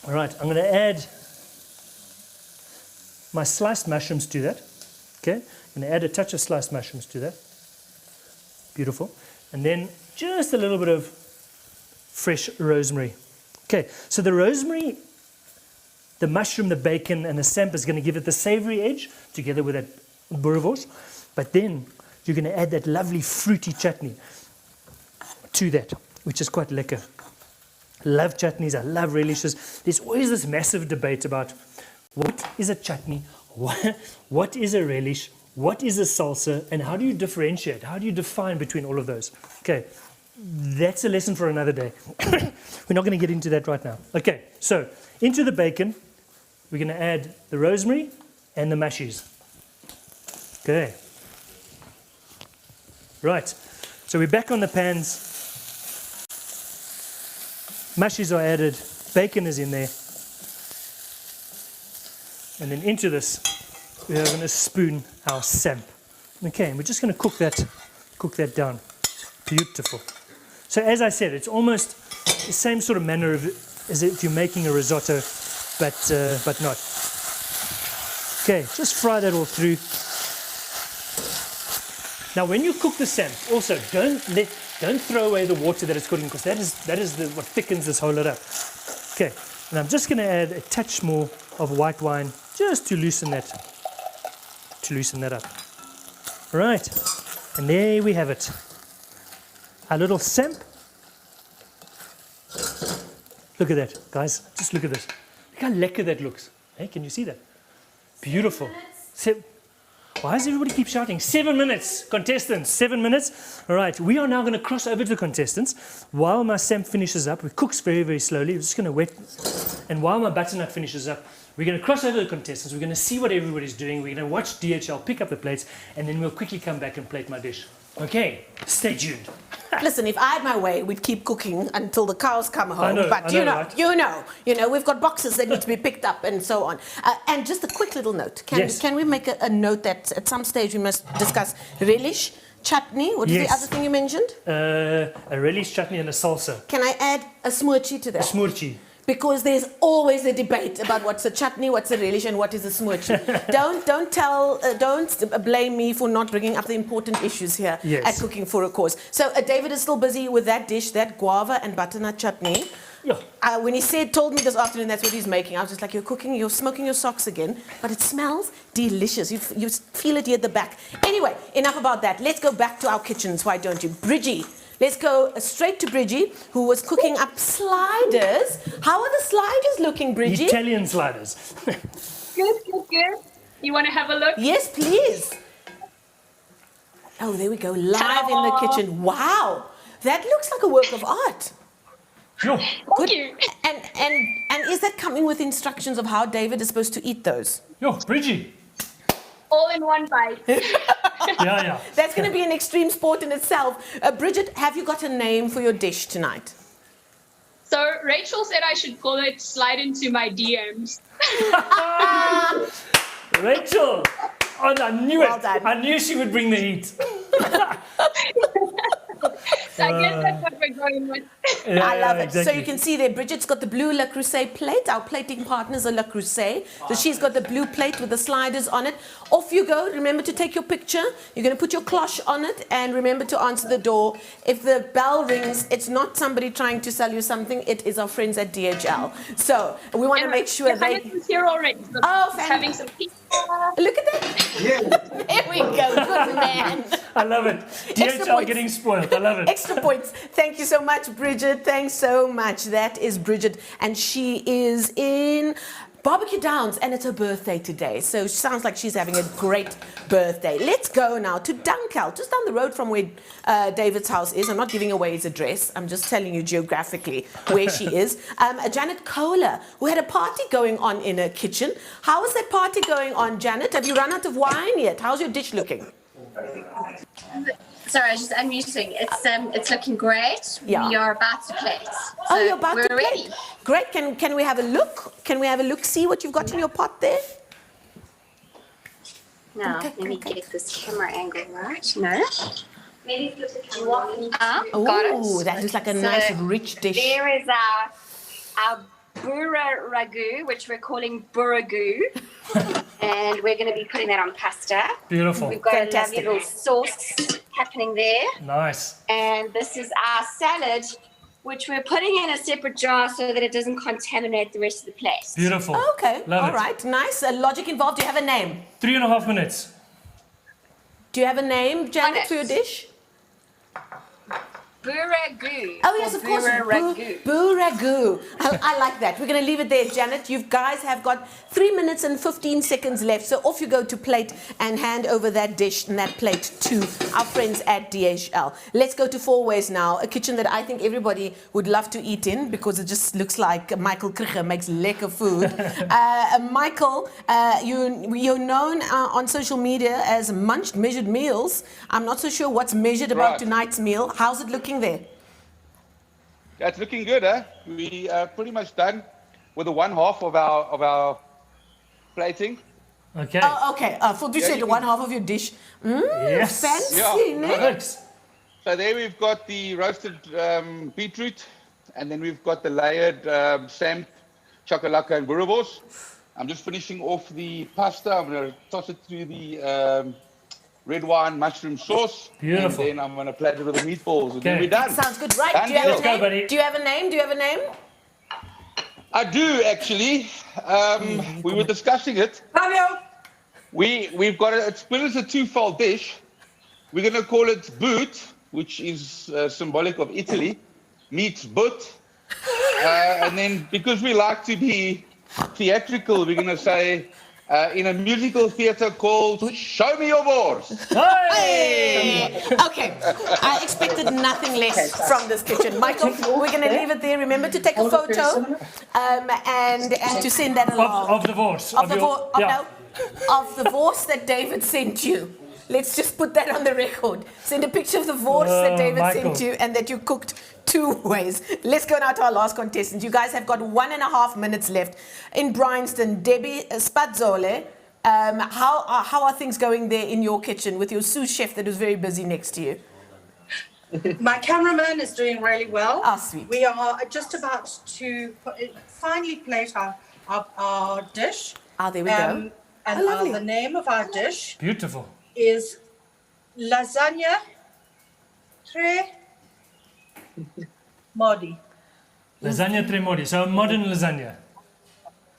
All right, I'm going to add my sliced mushrooms to that. Okay, I'm going to add a touch of sliced mushrooms to that. Beautiful. And then just a little bit of fresh rosemary. Okay, so the rosemary, the mushroom, the bacon, and the samp is going to give it the savory edge together with that boerewors. But then you're going to add that lovely fruity chutney to that, which is quite lekker. Love chutneys, I love relishes. There's always this massive debate about what is a chutney, what is a relish, what is a salsa, and how do you differentiate? How do you define between all of those? Okay, that's a lesson for another day. We're not going to get into that right now. Okay, so into the bacon, we're going to add the rosemary and the mashies. Okay. Right, so we're back on the pans. Mashies are added, bacon is in there. And then into this, we are going to spoon our samp. Okay, and we're just going to cook that down. Beautiful. So as I said, it's almost the same sort of manner as if you're making a risotto, but not. Okay, just fry that all through. Now, when you cook the samp, also don't throw away the water that it's cooking, because that is what thickens this whole lot up. Okay, and I'm just going to add a touch more of white wine just to loosen that up. Right, and there we have it. Our little samp. Look at that, guys. Just look at this. Look how lekker that looks. Hey, can you see that? Beautiful. Why does everybody keep shouting? 7 minutes, contestants, 7 minutes. All right, we are now going to cross over to the contestants. While my samp finishes up, it cooks very, very slowly. We're just going to wet. And while my butternut finishes up, we're going to cross over to the contestants. We're going to see what everybody's doing. We're going to watch DHL pick up the plates, and then we'll quickly come back and plate my dish. Okay, stay tuned. Listen, if I had my way, we'd keep cooking until the cows come home. I know, but right? you know, we've got boxes that need to be picked up and so on. And just a quick little note. Can we make a note that at some stage we must discuss relish, chutney? What is the other thing you mentioned? A relish, chutney, and a salsa. Can I add a smoochie to that? A smoochie. Because there's always a debate about what's a chutney, what's a relish, and what is a smoochie. Don't blame me for not bringing up the important issues here at Cooking for a Cause. So David is still busy with that dish, that guava and butternut chutney. Yeah. When he told me this afternoon that's what he's making, I was just like, you're smoking your socks again, but it smells delicious. You feel it here at the back. Anyway, enough about that. Let's go back to our kitchens, why don't you? Bridgie. Let's go straight to Bridgie, who was cooking up sliders. How are the sliders looking, Bridgie? Italian sliders. Good. You want to have a look? Yes, please. Oh, there we go, live in the kitchen. Wow, that looks like a work of art. Sure. Good. And is that coming with instructions of how David is supposed to eat those? Yo, Bridgie. all in one bite. Yeah. That's going to be an extreme sport in itself. Bridget, have you got a name for your dish tonight? So Rachel said I should call it Slide Into My DMs. Rachel, oh, I knew Well it. done. I knew she would bring the heat. So I guess that's what we're going with. I love it. So exactly. you can see there, Bridget's got the blue Le Creuset plate. Our plating partners are Le Creuset. So she's got the blue plate with the sliders on it. Off you go. Remember to take your picture. You're going to put your cloche on it and remember to answer the door. If the bell rings, it's not somebody trying to sell you something. It is our friends at DHL. So we want to make sure they... Johannes is here already. So Oh, having some pizza. Look at that. There we go. Good man. I love it. Extra DHL points. getting spoiled. I love it. Extra points. Thank you so much, Bridget. Thanks so much. That is Bridget, and she is in Barbecue Downs, and it's her birthday today. So sounds like she's having a great birthday. Let's go now to Dunkel, just down the road from where David's house is. I'm not giving away his address. I'm just telling you geographically where she is. Janet Kohler, who had a party going on in her kitchen. How is that party going on, Janet? Have you run out of wine yet? How's your dish looking? Sorry, I was just unmuting. It's looking great. Yeah. We are about to plate. Oh, you're about to we're plate. ready. Great. Can we have a look? Can we have a look? See what you've got in your pot there? Now, Okay, let me okay. get this camera angle right. No. Maybe flip the camera. Got Oh, it. that looks like a So nice rich dish. There is our burra ragu, which we're calling burragu. And we're going to be putting that on pasta. Beautiful. We've got Fantastic. a lovely little sauce happening there. Nice. And this is our salad, which we're putting in a separate jar so that it doesn't contaminate the rest of the plate. Beautiful. Okay. Love All it. right. Nice. Logic involved. Do you have a name? 3.5 minutes. Do you have a name, Janet, for your dish? Burragu. Oh, yes, of course. Burragu. Burragu. I like that. We're going to leave it there, Janet. You guys have got 3 minutes and 15 seconds left. So off you go to plate and hand over that dish and that plate to our friends at DHL. Let's go to Four Ways now, a kitchen that I think everybody would love to eat in because it just looks like Michael Krige makes lekker food. Michael, you're known on social media as Munched Measured Meals. I'm not so sure what's measured about Right. tonight's meal. How's it looking there? Yeah, it's looking good, eh? We are pretty much done with the one half of our plating. Okay. Oh, okay. For you said you one half of your dish. Yes. Fancy, Yeah. ne? Works. So there we've got the roasted beetroot, and then we've got the layered samp, chakalaka, and boerewors. I'm just finishing off the pasta. I'm going to toss it through the red wine mushroom sauce. Beautiful. And then I'm going to plate it with the meatballs, and then Okay. we're done. Sounds good. Right. Done Do you have deal. a name? Let's go, buddy. Do you have a name? Do you have a name? I do actually. We were discussing it. We've got it's split as a twofold dish. We're going to call it boot, which is symbolic of Italy, meets boot. And then because we like to be theatrical, we're going to say in a musical theater called Show Me Your Wars. Hey! Okay. I expected nothing less from this kitchen. Michael, we're going to leave it there. Remember to take a photo and to send that along. Of the horse. Of the your- yeah. of the horse that David sent you. Let's just put that on the record. Send a picture of the horse that David Michael. sent you and that you cooked 2 ways. Let's go now to our last contestant. You guys have got 1.5 minutes left. In Bryanston, Debbie Spazzole, how are things going there in your kitchen with your sous chef that is very busy next to you? My cameraman is doing really well. Ah, sweet. We are just about to finally plate our dish. Ah, there we go. And Oh, lovely. the name of our dish Beautiful. is lasagna tre modi. Lasagna tremori. So modern lasagna.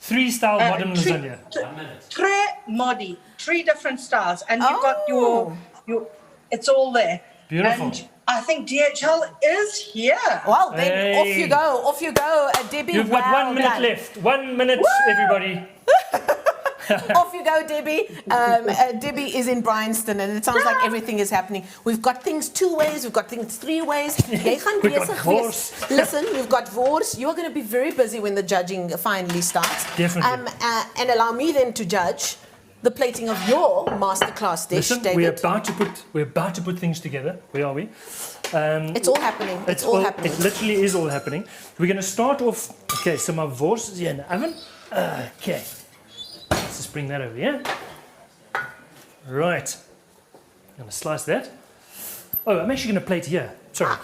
3-style modern lasagna. Tre modi, 3 different styles, and you've got your. It's all there. Beautiful. And I think DHL is here. Well, then Hey. off you go. Off you go, Debbie. You've got well 1 minute done. left. 1 minute, everybody. Off you go, Debbie. Debbie is in Bryanston, and it sounds like everything is happening. We've got things 2 ways, we've got things 3 ways. Jy gaan We've got besig wors. wees. Listen, we've got wars. You're going to be very busy when the judging finally starts. Definitely. And allow me then to judge. the plating of your masterclass dish, Listen, David. we're about to put things together. Where are we? It's all happening. It's all happening. It literally is all happening. We're going to start off. Okay, so my wors is here in the oven. Okay, let's just bring that over here. Right, I'm going to slice that. Oh, I'm actually going to plate here. Sorry,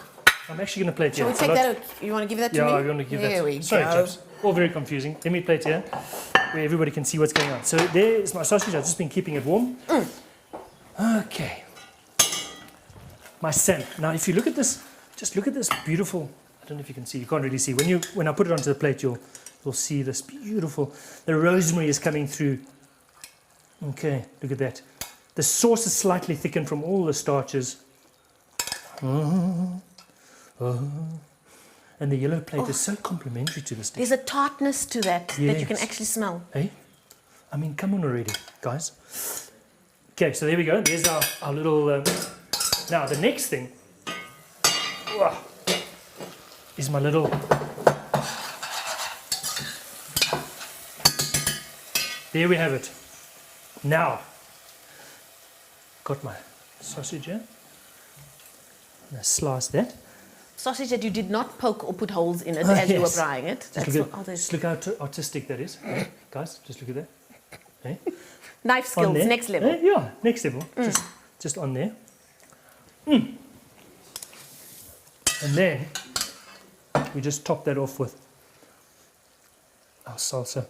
I'm actually going to plate here. Shall we take that? You want to give that to me? Yeah, I want to give that. There we Sorry, go. chaps. All very confusing. Let me plate here, where everybody can see what's going on. So there is my sausage. I've just been keeping it warm. Okay. My samp. Now, if you look at this, just look at this beautiful. I don't know if you can see. You can't really see. When I put it onto the plate, you'll see this beautiful. The rosemary is coming through. Okay, look at that. The sauce is slightly thickened from all the starches. And the yellow plate is so complementary to this dish. There's a tartness to that that you can actually smell. Hey? I mean, come on already, guys. Okay, so there we go. There's our little... now, the next thing is my little... There we have it. Now, got my sausage here. I'm going to slice that. Sausage that you did not poke or put holes in it as you were frying it. Just look how artistic that is. Hey, guys, just look at that. Hey. Knife skills, next level. Hey, yeah, next level. Just on there. And then we just top that off with our salsa.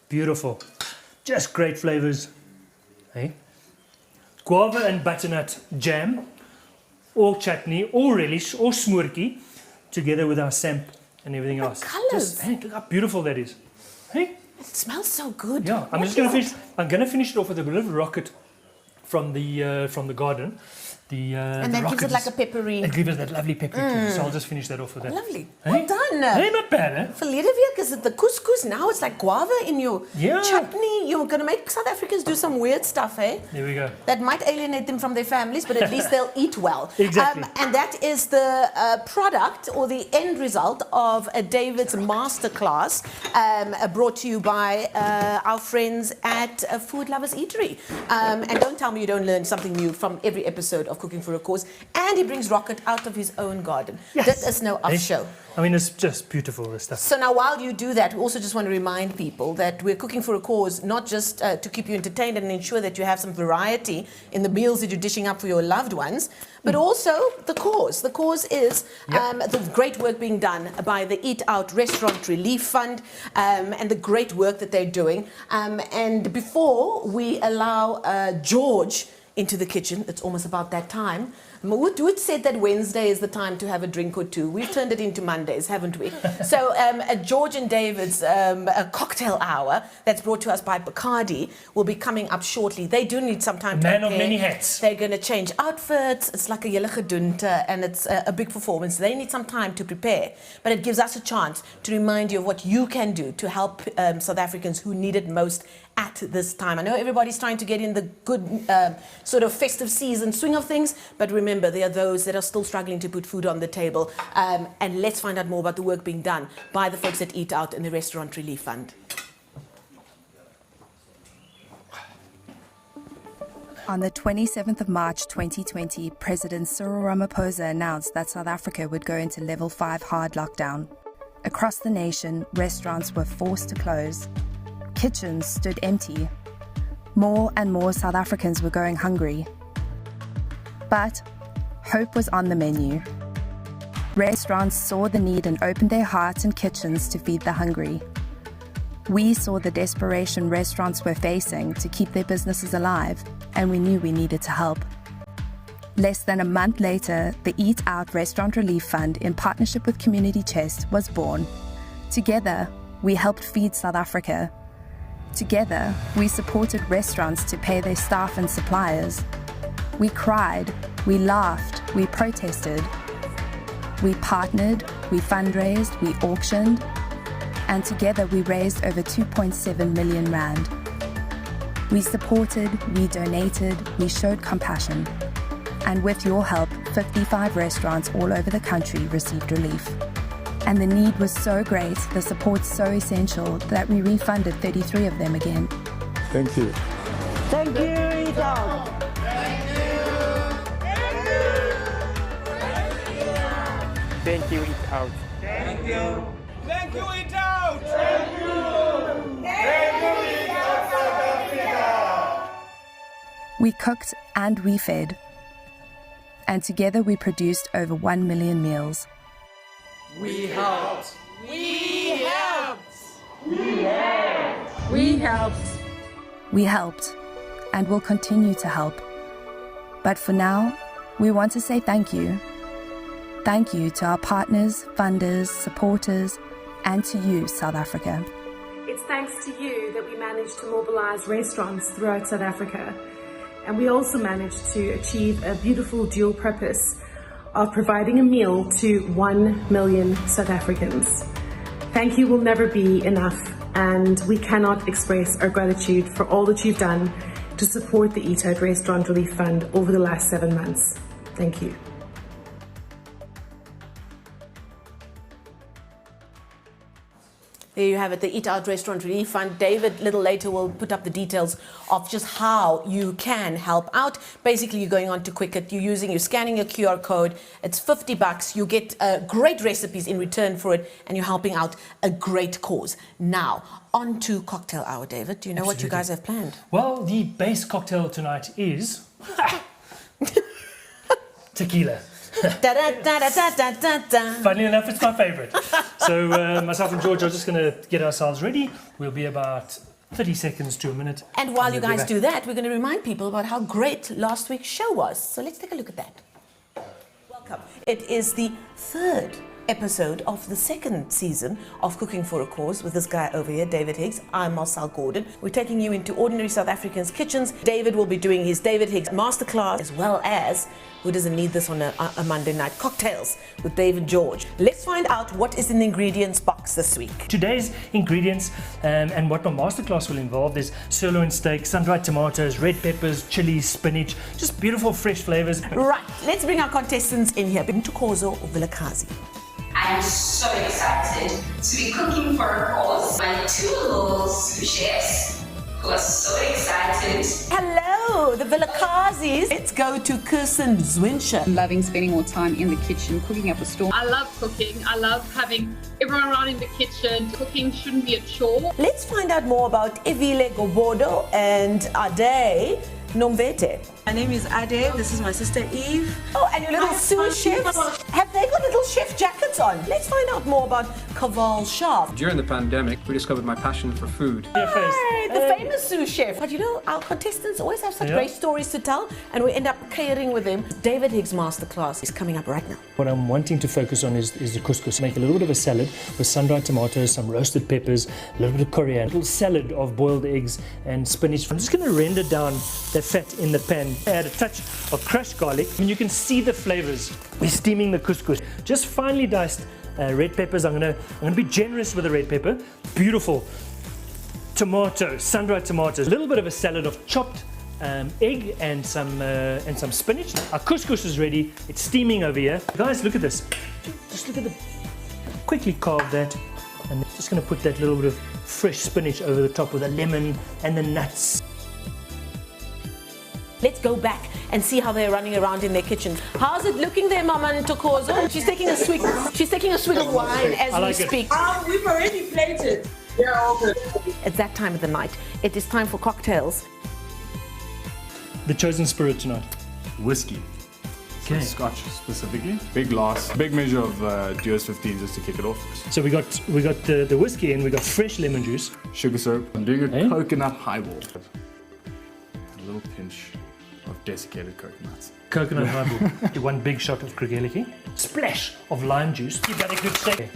Beautiful. Just great flavors. Hey. Guava and butternut jam, or chutney, or relish, or smurky, together with our samp and everything else. Colours. Hey, look how beautiful that is. Hey. It smells so good. Yeah, I'm just going to finish. I'm going to finish it off with a little rocket from the garden. And that gives it like a peppery. It gives it that lovely peppery taste. So I'll just finish that off with that. Lovely. Hey? Well done. Hey, not bad, eh? Verlede week is it the couscous. Now it's like guava in your chutney. You're going to make South Africans do some weird stuff, eh? There we go. That might alienate them from their families, but at least they'll eat well. Exactly. And that is the product or the end result of David's masterclass brought to you by our friends at Food Lovers Eatery. And don't tell me you don't learn something new from every episode of Cooking for a Cause. And he brings rocket out of his own garden. Yes. That is no off show. I mean, it's just beautiful, this stuff. So now while you do that, we also just want to remind people that we're cooking for a cause, not just to keep you entertained and ensure that you have some variety in the meals that you're dishing up for your loved ones, but also the cause. The cause is the great work being done by the Eat Out Restaurant Relief Fund and the great work that they're doing. And before we allow George into the kitchen, it's almost about that time. Wood said that Wednesday is the time to have a drink or two. We've turned it into Mondays, haven't we? So George and David's a cocktail hour that's brought to us by Bacardi will be coming up shortly. They do need some time to Man of many hats. They're going to change outfits. It's like a hele gedunte and it's a big performance. They need some time to prepare. But it gives us a chance to remind you of what you can do to help South Africans who need it most at this time. I know everybody's trying to get in the good sort of festive season swing of things, but remember, there are those that are still struggling to put food on the table. And let's find out more about the work being done by the folks at Eat Out and the Restaurant Relief Fund. On the 27th of March 2020, President Cyril Ramaphosa announced that South Africa would go into level 5 hard lockdown. Across the nation, restaurants were forced to close. Kitchens stood empty. More and more South Africans were going hungry. But hope was on the menu. Restaurants saw the need and opened their hearts and kitchens to feed the hungry. We saw the desperation restaurants were facing to keep their businesses alive, and we knew we needed to help. Less than a month later, the Eat Out Restaurant Relief Fund, in partnership with Community Chest, was born. Together, we helped feed South Africa. Together, we supported restaurants to pay their staff and suppliers. We cried, we laughed, we protested. We partnered, we fundraised, we auctioned, and together we raised over 2.7 million rand. We supported, we donated, we showed compassion. And with your help, 55 restaurants all over the country received relief. And the need was so great, the support so essential, that we refunded 33 of them again. Thank you. Thank you, Eat Out. Thank you, Eat Out. Thank you. Thank you, Eat Out. Thank you. Thank you, Eat Out South Africa. We cooked and we fed. And together we produced over 1 million meals. We helped. We helped. We helped. We helped. We helped and will continue to help. But for now, we want to say thank you. Thank you to our partners, funders, supporters, and to you, South Africa. It's thanks to you that we managed to mobilize restaurants throughout South Africa. And we also managed to achieve a beautiful dual purpose of providing a meal to 1 million South Africans. Thank you will never be enough, and we cannot express our gratitude for all that you've done to support the Eat Out Restaurant Relief Fund over the last 7 months. Thank you. There you have it, the Eat Out Restaurant Relief Fund. David, a little later, will put up the details of just how you can help out. Basically, you're going on to Quicket, you're scanning your QR code. It's $50. You get great recipes in return for it, and you're helping out a great cause. Now, on to cocktail hour, David. Do you know what you guys have planned? Well, the base cocktail tonight is tequila. Funnily enough, it's my favourite. So myself and George are just going to get ourselves ready. We'll be about 30 seconds to a minute. And while you guys do that, we're going to remind people about how great last week's show was. So let's take a look at that. Welcome. It is the 3rd episode of the 2nd season of Cooking for a Cause with this guy over here, David Higgs. I'm Marcel Gordon. We're taking you into ordinary South Africans' kitchens. David will be doing his David Higgs masterclass, as well as, who doesn't need this on a Monday night, cocktails with David George. Let's find out what is in the ingredients box this week. Today's ingredients and what my masterclass will involve is sirloin steak, sun-dried tomatoes, red peppers, chilies, spinach, just beautiful fresh flavors. Right, let's bring our contestants in here. Ntokozo or Vilakazi. I am so excited to be cooking for a cause. My 2 little sous chefs who are so excited. Hello, the Vilakazis. Let's go to Kirsten Zwinscher. I'm loving spending more time in the kitchen, cooking up a storm. I love cooking. I love having everyone around in the kitchen. Cooking shouldn't be a chore. Let's find out more about Evile Gobodo and Ade Nomvete. My name is Ade, this is my sister Eve. Oh, and your little sous chefs, have they got little chef jackets on? Let's find out more about Kaval Shah. During the pandemic, we discovered my passion for food. Hey, the famous sous chef. But you know, our contestants always have such great stories to tell, and we end up catering with them. David Higgs Masterclass is coming up right now. What I'm wanting to focus on is the couscous. Make a little bit of a salad with sun-dried tomatoes, some roasted peppers, a little bit of coriander, a little salad of boiled eggs and spinach. I'm just going to render down the fat in the pan. Add a touch of crushed garlic, and you can see the flavors. We're steaming the couscous. Just finely diced red peppers. I'm gonna be generous with the red pepper. Beautiful tomatoes, sun-dried tomatoes. A little bit of a salad of chopped egg and some spinach. Our couscous is ready. It's steaming over here. Guys, look at this. Just look at the. Quickly carve that, and just gonna put that little bit of fresh spinach over the top with a lemon and the nuts. Let's go back and see how they're running around in their kitchen. How's it looking there, Mama Ntokozo? She's taking a swig of wine as we speak. We've already plated. Yeah, okay. It's that time of the night. It is time for cocktails. The chosen spirit tonight. Whiskey. So Scotch specifically. Big glass, big measure of Deer's 15 just to kick it off. So we got the whiskey and we got fresh lemon juice. Sugar syrup. I'm doing a coconut highball. A little pinch of desiccated coconuts. Coconut highball. Do 1 big shot of Kregeliki. Splash of lime juice. Give that a good shake.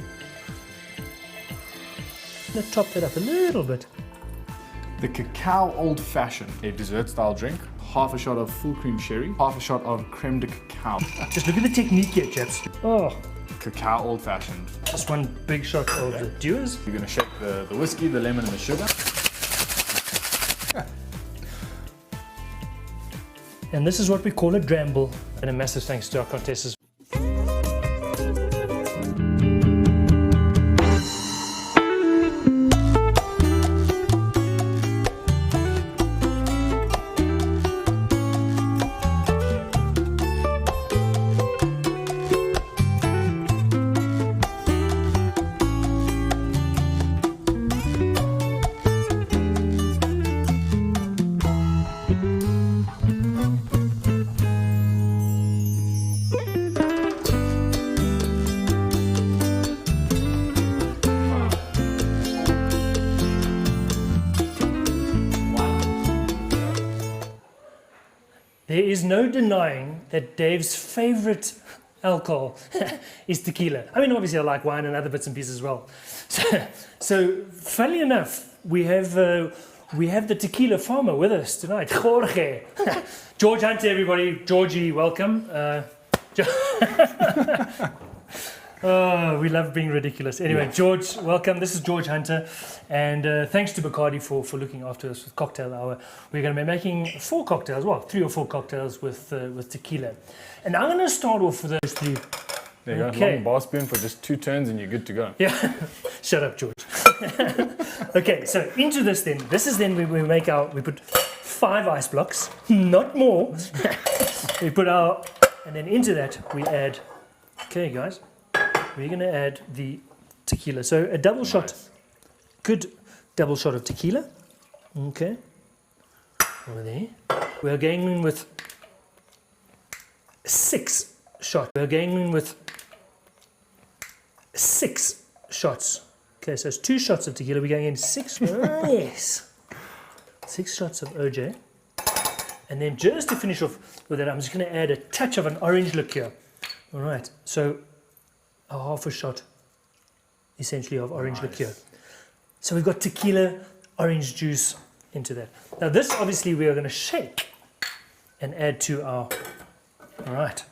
Let's top that up a little bit. The Cacao Old Fashioned, a dessert style drink. Half a shot of full cream sherry, half a shot of creme de cacao. Just look at the technique here, chaps. Oh. Cacao Old Fashioned. Just 1 big shot of the Deers. You're gonna shake the whiskey, the lemon and the sugar. And this is what we call a dramble. And a massive thanks to our contestants. There is no denying that Dave's favorite alcohol is tequila. I mean, obviously I like wine and other bits and pieces as well. So funnily enough, we have the tequila farmer with us tonight, Jorge. George Hunter, everybody. Georgie, welcome. Oh, we love being ridiculous. Anyway, George, welcome. This is George Hunter, and thanks to Bacardi for looking after us with Cocktail Hour. We're going to be making 4 cocktails, well, 3 or 4 cocktails with tequila. And I'm going to start off with those 3. There you go, long bar spoon for just 2 turns and you're good to go. Yeah, shut up, George. Okay, so into this then. This is then we put 5 ice blocks, not more. We put and then into that we add, okay guys, we're going to add the tequila. So a double shot, good double shot of tequila. Okay. Over there. We're going in with 6 shots. We're going in with 6 shots. Okay, so it's 2 shots of tequila. We're going in 6. Yes. 6 shots of OJ. And then just to finish off with that, I'm just going to add a touch of an orange liqueur. All right. So a half a shot, essentially, of orange liqueur. So we've got tequila, orange juice into that. Now this, obviously, we are going to shake and add to our, all right.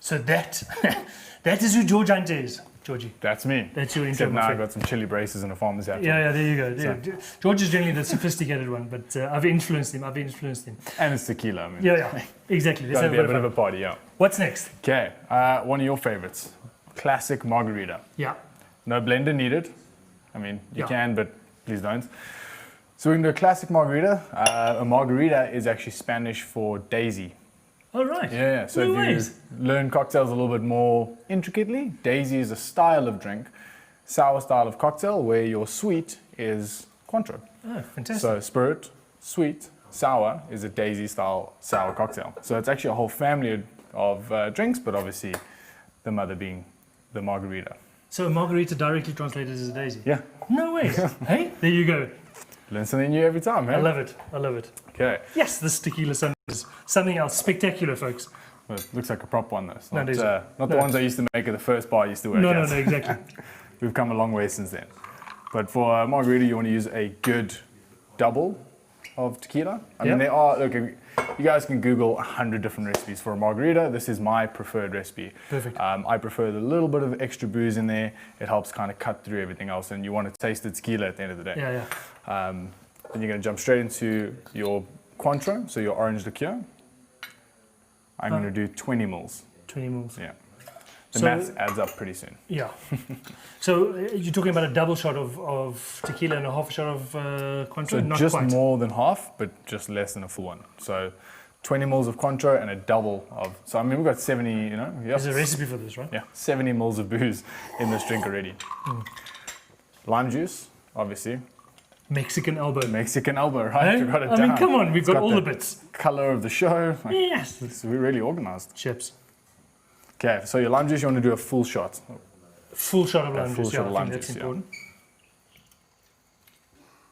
So that is who George Hunter is, Georgie. That's me. That's your intro. Except now I've got some chili braces and a farmer's hat. Yeah, there you go. Yeah. George is generally the sophisticated one, but I've influenced him. And it's tequila. I mean. Yeah, exactly. It's going to be a bit of a party, yeah. What's next? Okay, one of your favorites, classic margarita. Yeah. No blender needed. I mean, you can, but please don't. So we're going to do a classic margarita. A margarita is actually Spanish for daisy. Oh, right. Yeah. So if you learn cocktails a little bit more intricately, daisy is a style of drink, sour style of cocktail, where your sweet is Cointreau. Oh, fantastic. So spirit, sweet, sour is a daisy style sour cocktail. So it's actually a whole family of drinks, but obviously the mother being the margarita. So a margarita directly translated as a daisy? Yeah. No way. Hey, there you go. Learn something new every time, man. I love it. Okay. Yes, this Tequila Sunrise is something else spectacular, folks. Well, it looks like a prop one, though. It's not the ones I used to make at the first bar I used to work at. No, exactly. We've come a long way since then. But for margarita, you want to use a good double of tequila. I mean, there are, look, you guys can Google 100 different recipes for a margarita. This is my preferred recipe. Perfect. I prefer the little bit of extra booze in there. It helps kind of cut through everything else, and you want to taste the tequila at the end of the day. Yeah. Then you're going to jump straight into your Cointreau, so your orange liqueur. I'm going to do 20 mils. 20 mils. Yeah. The math adds up pretty soon. Yeah. So you're talking about a double shot of tequila and a half a shot of Cointreau? So not just quite. more than half, but just less than a full one. So 20 mils of Cointreau and a double of... So I mean, we've got 70, you know... There's a recipe for this, right? Yeah, 70 mils of booze in this drink already. Lime juice, obviously. Mexican elbow, right? Hey? We've got it I down. mean, come on, we've got all the the bits. Colour of the show. Yes. We're really organised. Chips. Okay, so your lime juice, you want to do a full shot. Full shot of lime juice, full shot of lime that's juice, important.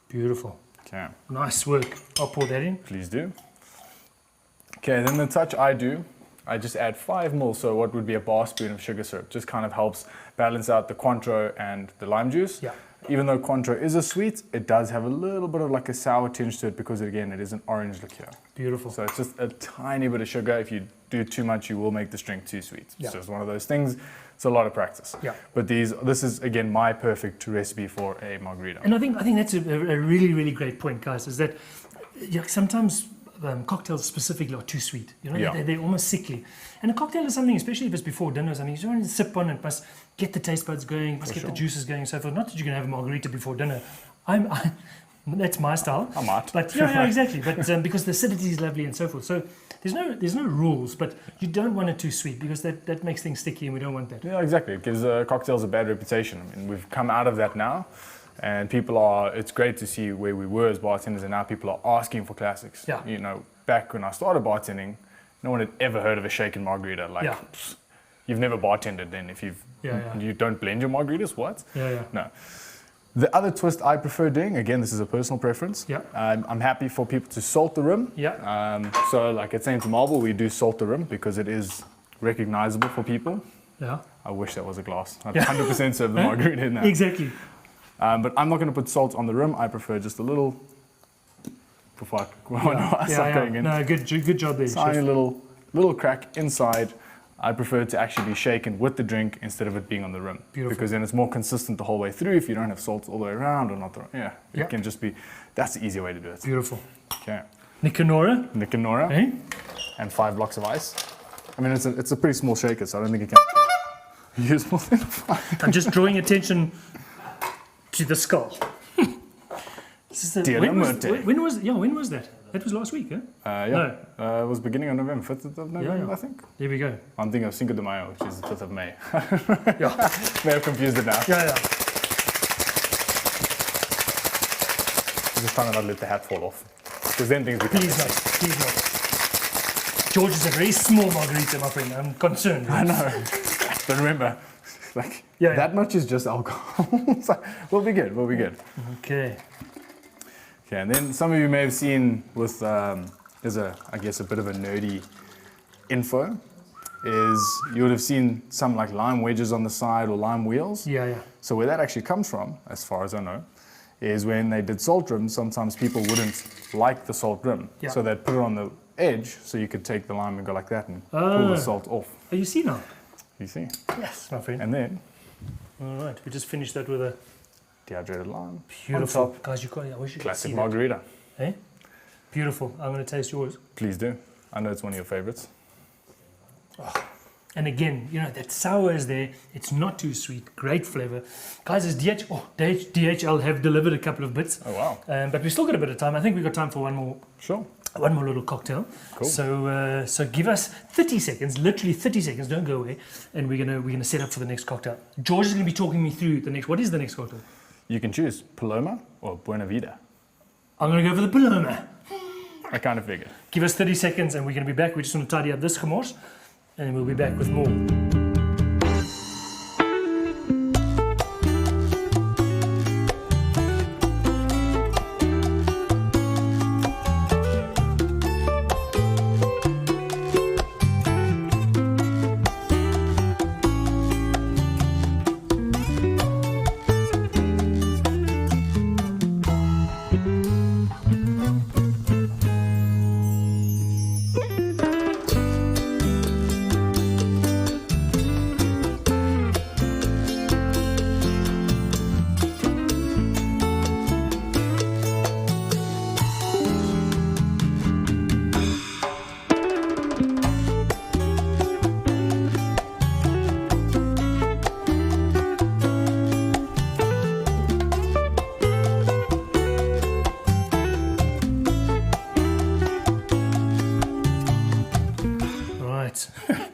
Beautiful. Okay. Nice work. I'll pour that in. Please do. Okay, then the touch I do, I just add 5 ml, so what would be a bar spoon of sugar syrup. Just kind of helps balance out the Cointreau and the lime juice. Yeah. even though Cointreau is a sweet, it does have a little bit of like a sour tinge to it because, again, it is an orange liqueur. Beautiful. So it's just a tiny bit of sugar. If you do too much, you will make this drink too sweet. Yeah. So it's one of those things. It's a lot of practice. Yeah. But this is, again, my perfect recipe for a margarita. And I think that's a really, really great point, guys, is that sometimes cocktails specifically are too sweet. You know, Yeah. they're almost sickly. And a cocktail is something, especially if it's before dinner, something you don't want to sip on it, must get the taste buds going, must get the juices going, and so forth. Not that you're going to have a margarita before dinner. That's my style. I might. But yeah, exactly. But because the acidity is lovely and so forth. So there's no rules, but you don't want it too sweet because that makes things sticky, and we don't want that. Yeah, exactly. It gives cocktails a bad reputation. I mean, we've come out of that now, and it's great to see where we were as bartenders, and now people are asking for classics. Yeah. You know, back when I started bartending, no one had ever heard of a shaken margarita. Like, Yeah. you've never bartended then if you don't blend your margaritas, what? Yeah. No. The other twist I prefer doing, again, this is a personal preference. Yeah. I'm happy for people to salt the rim. Yeah. So like at St. Marble, we do salt the rim because it is recognizable for people. Yeah. I wish that was a glass. I'd 100% serve the margarita in that. Exactly. But I'm not going to put salt on the rim. I prefer just a little before I start going in. No, good job there, Tiny chef. little crack inside. I prefer it to actually be shaken with the drink instead of it being on the rim. Beautiful. Because then it's more consistent the whole way through if you don't have salt all the way around or not. Yeah. It can just be, that's the easy way to do it. Beautiful. Okay. Nick and Nora. Eh? And 5 blocks of ice. I mean, it's a pretty small shaker, so I don't think it can use more than 5. I'm just drawing attention to the skull. When was that? That was last week, eh? Yeah. No. It was beginning of November, 5th of November, I think. There we go. I'm thinking of Cinco de Mayo, which is the 5th of May. Yeah. May have confused it now. Yeah. I'm just trying to not let the hat fall off. Because then things become... Please not. George is a very small margarita, my friend. I'm concerned. I know. But remember, that much is just alcohol. So we'll be good. Okay. Okay, and then some of you may have seen with, there's I guess a bit of a nerdy info, is you would have seen some like lime wedges on the side or lime wheels. Yeah. So where that actually comes from, as far as I know, is when they did salt rims, sometimes people wouldn't like the salt rim. Yeah. So they'd put it on the edge so you could take the lime and go like that and pull the salt off. Oh, you see now? You see? Yes, my friend. And then... All right, we just finished that with a... dehydrated lime. Beautiful. Guys, I wish you could classic see margarita. That. Eh? Beautiful. I'm going to taste yours. Please do. I know it's one of your favorites. Oh. And again, that sour is there. It's not too sweet. Great flavor. Guys, DHL have delivered a couple of bits. Oh, wow. But we still got a bit of time. I think we've got time for one more. Sure. One more little cocktail. Cool. So give us 30 seconds, literally 30 seconds, don't go away, and we're gonna set up for the next cocktail. George is gonna be talking me through the next. What is the next cocktail? You can choose Paloma or Buena Vida. I'm gonna go for the Paloma. I kind of figured. Give us 30 seconds and we're gonna be back. We just want to tidy up this commerce and we'll be back with more.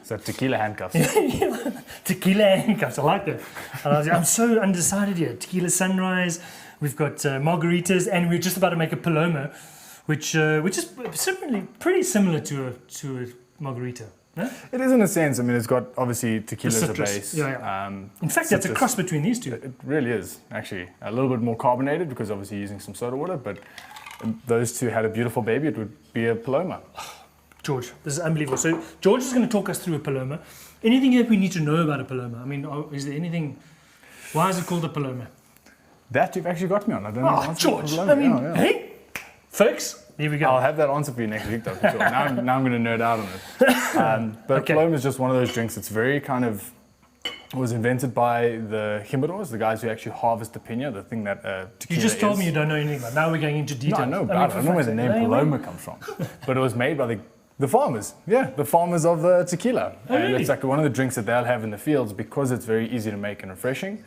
So tequila handcuffs. Tequila handcuffs, I like that. I'm so undecided here. Tequila Sunrise, we've got margaritas, and we're just about to make a Paloma, which is certainly pretty similar to a margarita. No? It is in a sense. I mean, it's got obviously tequila as a base. Yeah. In fact, that's a cross between these two. It really is, actually. A little bit more carbonated because obviously using some soda water, but those two had a beautiful baby. It would be a Paloma. George, this is unbelievable. So George is going to talk us through a Paloma. Anything that we need to know about a Paloma? I mean, is there anything... Why is it called a Paloma? That you've actually got me on. I don't know. Oh, George. I mean, hey, folks, here we go. I'll have that answer for you next week, though, for sure. Now I'm going to nerd out on it. But Paloma is just one of those drinks. It's very kind of was invented by the Jimadores, the guys who actually harvest the piña, the thing that tequila You just told is. me you don't know anything about it. Now we're going into detail. No, I know about it. I don't know where the name Paloma comes from. But it was made by the farmers. Yeah, the farmers of the tequila. Oh, and really? it's like one of the drinks that they'll have in the fields because it's very easy to make and refreshing.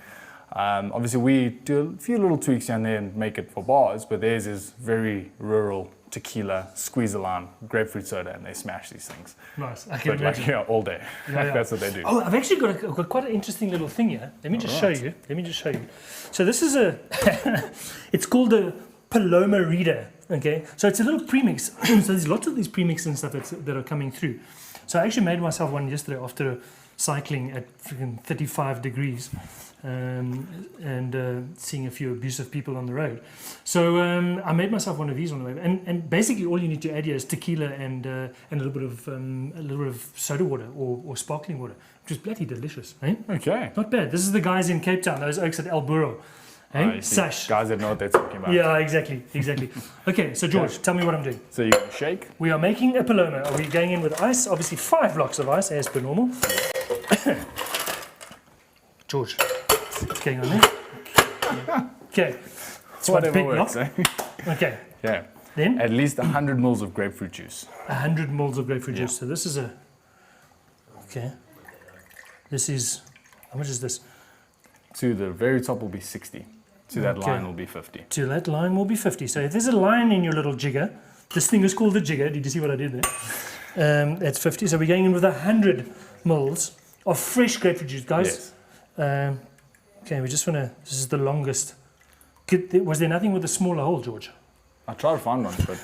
Obviously, we do a few little tweaks here and there and make it for bars, but theirs is very rural tequila, squeeze a lime, grapefruit soda, and they smash these things. Nice. I can But like, imagine. all day. Yeah. That's what they do. Oh, I've actually got quite an interesting little thing here. Let me just show you. So this is it's called a Paloma Reader. Okay, so it's a little premix. So there's lots of these premixes and stuff that are coming through. So I actually made myself one yesterday after cycling at freaking 35 degrees and seeing a few abusive people on the road. So I made myself one of these on the way. And basically all you need to add here is tequila and a little bit of soda water or sparkling water, which is bloody delicious. Eh? Okay. Not bad. This is the guys in Cape Town, those oaks at El Burro. Hey, Sash. Guys that know what they're talking about. Yeah, exactly. Okay, so George, tell me what I'm doing. So you're going to shake? We are making a Paloma. Are we going in with ice? Obviously 5 blocks of ice as per normal. George, what's going on there? Okay, it's one big block. Okay. Yeah. Then? At least 100 mils of grapefruit juice. 100 mils of grapefruit juice. So this is okay. This is, how much is this? To the very top will be 60. To that line will be 50. To that line will be 50. So if there's a line in your little jigger, this thing is called the jigger. Did you see what I did there? That's 50. So we're going in with 100 mils of fresh grapefruit juice, guys. Yes. Okay, we just want to, this is the longest. Was there nothing with a smaller hole, George? I tried to find one, but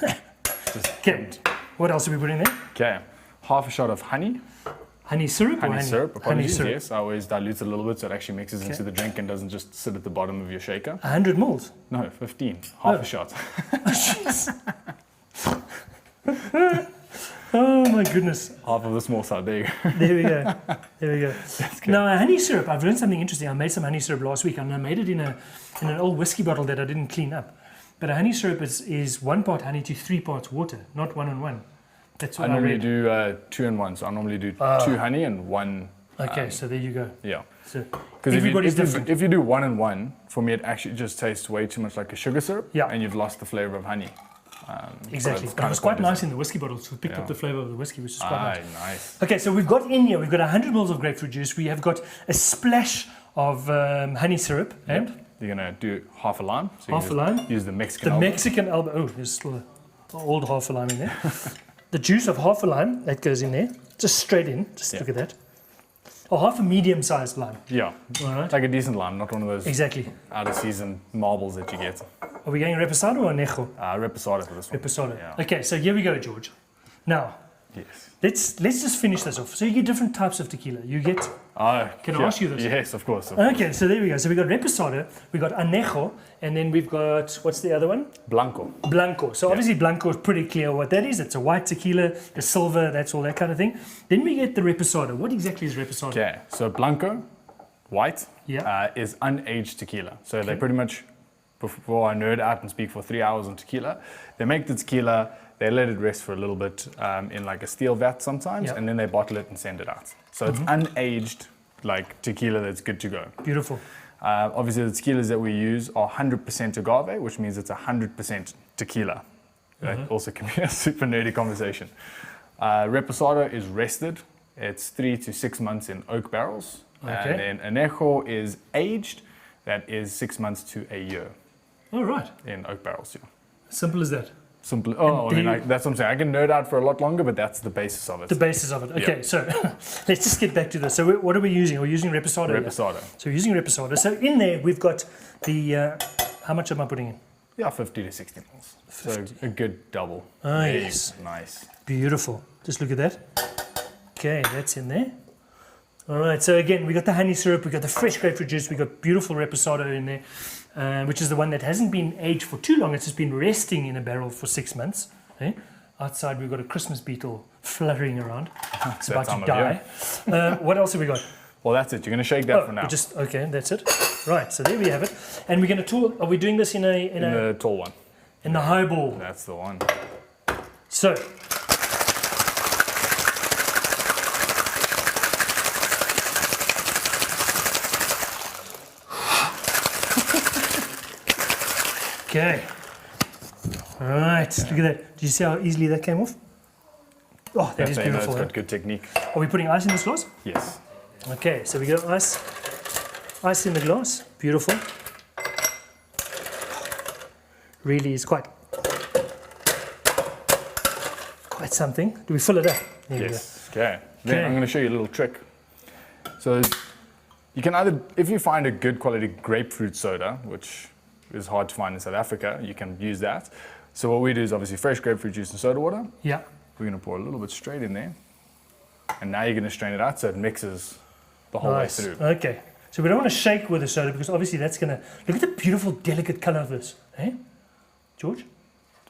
just okay. What else are we putting there? Okay, half a shot of honey. Honey syrup or honey? Syrup, honey syrup. Yes, I always dilute it a little bit so it actually mixes into the drink and doesn't just sit at the bottom of your shaker. 100 mils? No, 15. Half a shot. Oh my goodness. Half of the small side, there you go. There we go. Now, honey syrup, I've learned something interesting. I made some honey syrup last week and I made it in an old whiskey bottle that I didn't clean up. But a honey syrup is 1 part honey to 3 parts water, not 1 on 1. That's what I normally read. do 2 and 1, so I normally do 2 honey and 1. Okay, so there you go. Yeah. So because everybody's different. If you do 1 and 1, for me it actually just tastes way too much like a sugar syrup. Yeah. And you've lost the flavor of honey. Exactly. It was quite nice in the whiskey bottles. We picked up the flavor of the whiskey, which is quite nice. Okay, so we've got 100 mils of grapefruit juice. We have got a splash of honey syrup and you're gonna do half a lime. So half a lime. Use the Mexican elbow. Mexican elbow. Oh, there's still an old half a lime in there. The juice of half a lime that goes in there, just straight in. Just look at that. Or half a medium-sized lime. Yeah. All right. Like a decent lime, not one of those out of season marbles that you get. Are we going reposado or anejo? Reposado for this one. Reposado. Yeah. Okay, so here we go, George. Now, let's just finish this off. So you get different types of tequila. You get. Can I ask you this? Yes, of course. Okay, so there we go. So we got reposado, we got anejo, and then we've got what's the other one? Blanco. Blanco. So obviously Blanco is pretty clear what that is. It's a white tequila, the silver, that's all that kind of thing. Then we get the reposado. What exactly is reposado? Okay, so Blanco, white, is unaged tequila. So they pretty much, before I nerd out and speak for 3 hours on tequila, they make the tequila, they let it rest for a little bit in like a steel vat sometimes, and then they bottle it and send it out. So it's unaged, like tequila that's good to go. Beautiful. Obviously, the tequilas that we use are 100% agave, which means it's 100% tequila. That also can be a super nerdy conversation. Reposado is rested. It's 3 to 6 months in oak barrels. And then anejo is aged. That is 6 months to a year. All right. In oak barrels, yeah. Simple as that. Simple. Oh, I mean, that's what I'm saying. I can nerd out for a lot longer, but that's the basis of it. The basis of it. Okay, so let's just get back to this. So what are we using? We're using reposado. Reposado. So we're using reposado. So in there we've got the, how much am I putting in? Yeah, 50 to 60 mils. So a good double. Yes. Nice. Beautiful. Just look at that. Okay, that's in there. All right, so again, we got the honey syrup, we got the fresh grapefruit juice, we got beautiful reposado in there, which is the one that hasn't been aged for too long. It's just been resting in a barrel for 6 months. Okay? Outside, we've got a Christmas beetle fluttering around. It's about to die. What else have we got? Well, that's it. You're going to shake that for now. Okay, that's it. Right, so there we have it. And we're going to are we doing this in the tall one. In the highball. That's the one. So. Okay. All right. Look at that. Do you see how easily that came off? Oh, that is beautiful. That's got good technique. Are we putting ice in this glass? Yes. Okay, so we got ice in the glass. Beautiful. Really is quite something. Do we fill it up? There yes. Okay. Then I'm going to show you a little trick. So you can either, if you find a good quality grapefruit soda, which is hard to find in South Africa, you can use that. So what we do is obviously fresh grapefruit juice and soda water. Yeah. We're going to pour a little bit straight in there. And now you're going to strain it out so it mixes the whole way through. Okay. So we don't want to shake with the soda because obviously that's going to... Look at the beautiful, delicate colour of this. Eh? George?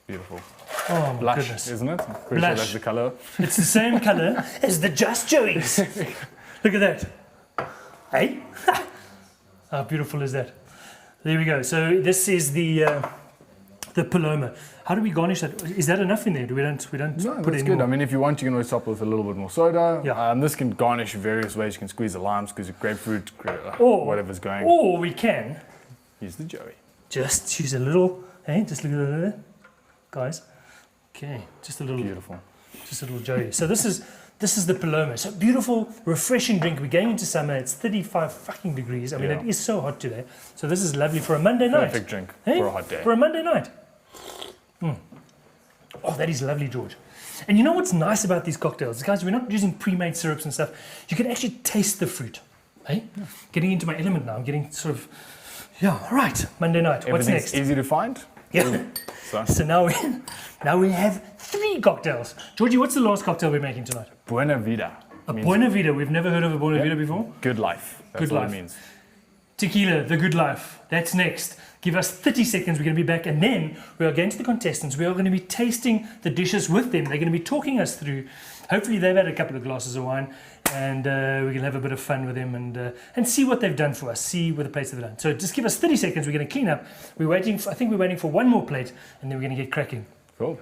Beautiful. Oh, my Blush, goodness. Isn't it? I'm pretty Blush. sure that's the colour. It's the same colour as the Just Joey's. Look at that. Hey? How beautiful is that? There we go. So this is the Paloma. How do we garnish that? Is that enough in there? We don't No, put that's any good. more? I mean, if you want, you can always top it with a little bit more soda. Yeah. This can garnish various ways. You can squeeze a lime, squeeze a grapefruit, whatever's going. Or we can use the Joey. Just use a little. Hey, just look at that, guys. Okay, just a little. Beautiful. Just a little Joey. So this is the Paloma. So beautiful, refreshing drink. We're going into summer. It's 35 fucking degrees. I mean, it is so hot today. So this is lovely for a Monday night. Perfect drink for a hot day. For a Monday night. Mm. Oh, that is lovely, George. And you know what's nice about these cocktails? Guys, we're not using pre-made syrups and stuff. You can actually taste the fruit. Hey? Yeah. Getting into my element now. I'm getting sort of... Yeah, all right. Monday night. What's next? Easy to find. Yeah. So now we have 3 cocktails. Georgie, what's the last cocktail we're making tonight? Buena Vida. A Buena Vida. We've never heard of a Buena Vida before. Good life. That's good what life. It means. Tequila, the good life. That's next. Give us 30 seconds. We're going to be back, and then we are going to the contestants. We are going to be tasting the dishes with them. They're going to be talking us through. Hopefully, they've had a couple of glasses of wine, and we can have a bit of fun with them and see what they've done for us. See what the plates have done. So just give us 30 seconds. We're going to clean up. I think we're waiting for one more plate, and then we're going to get cracking. Cool.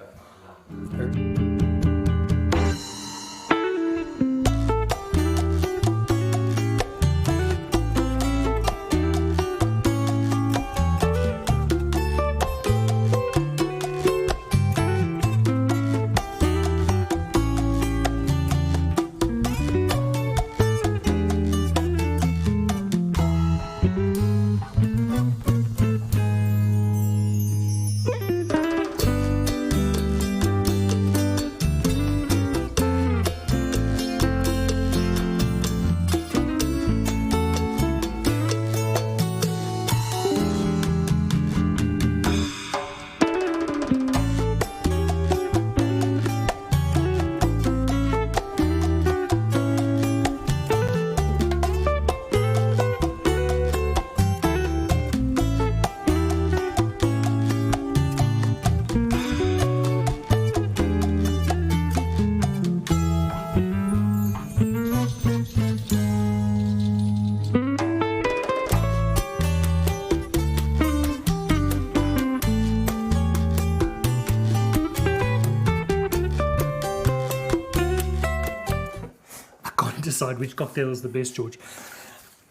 Decide which cocktail is the best, George.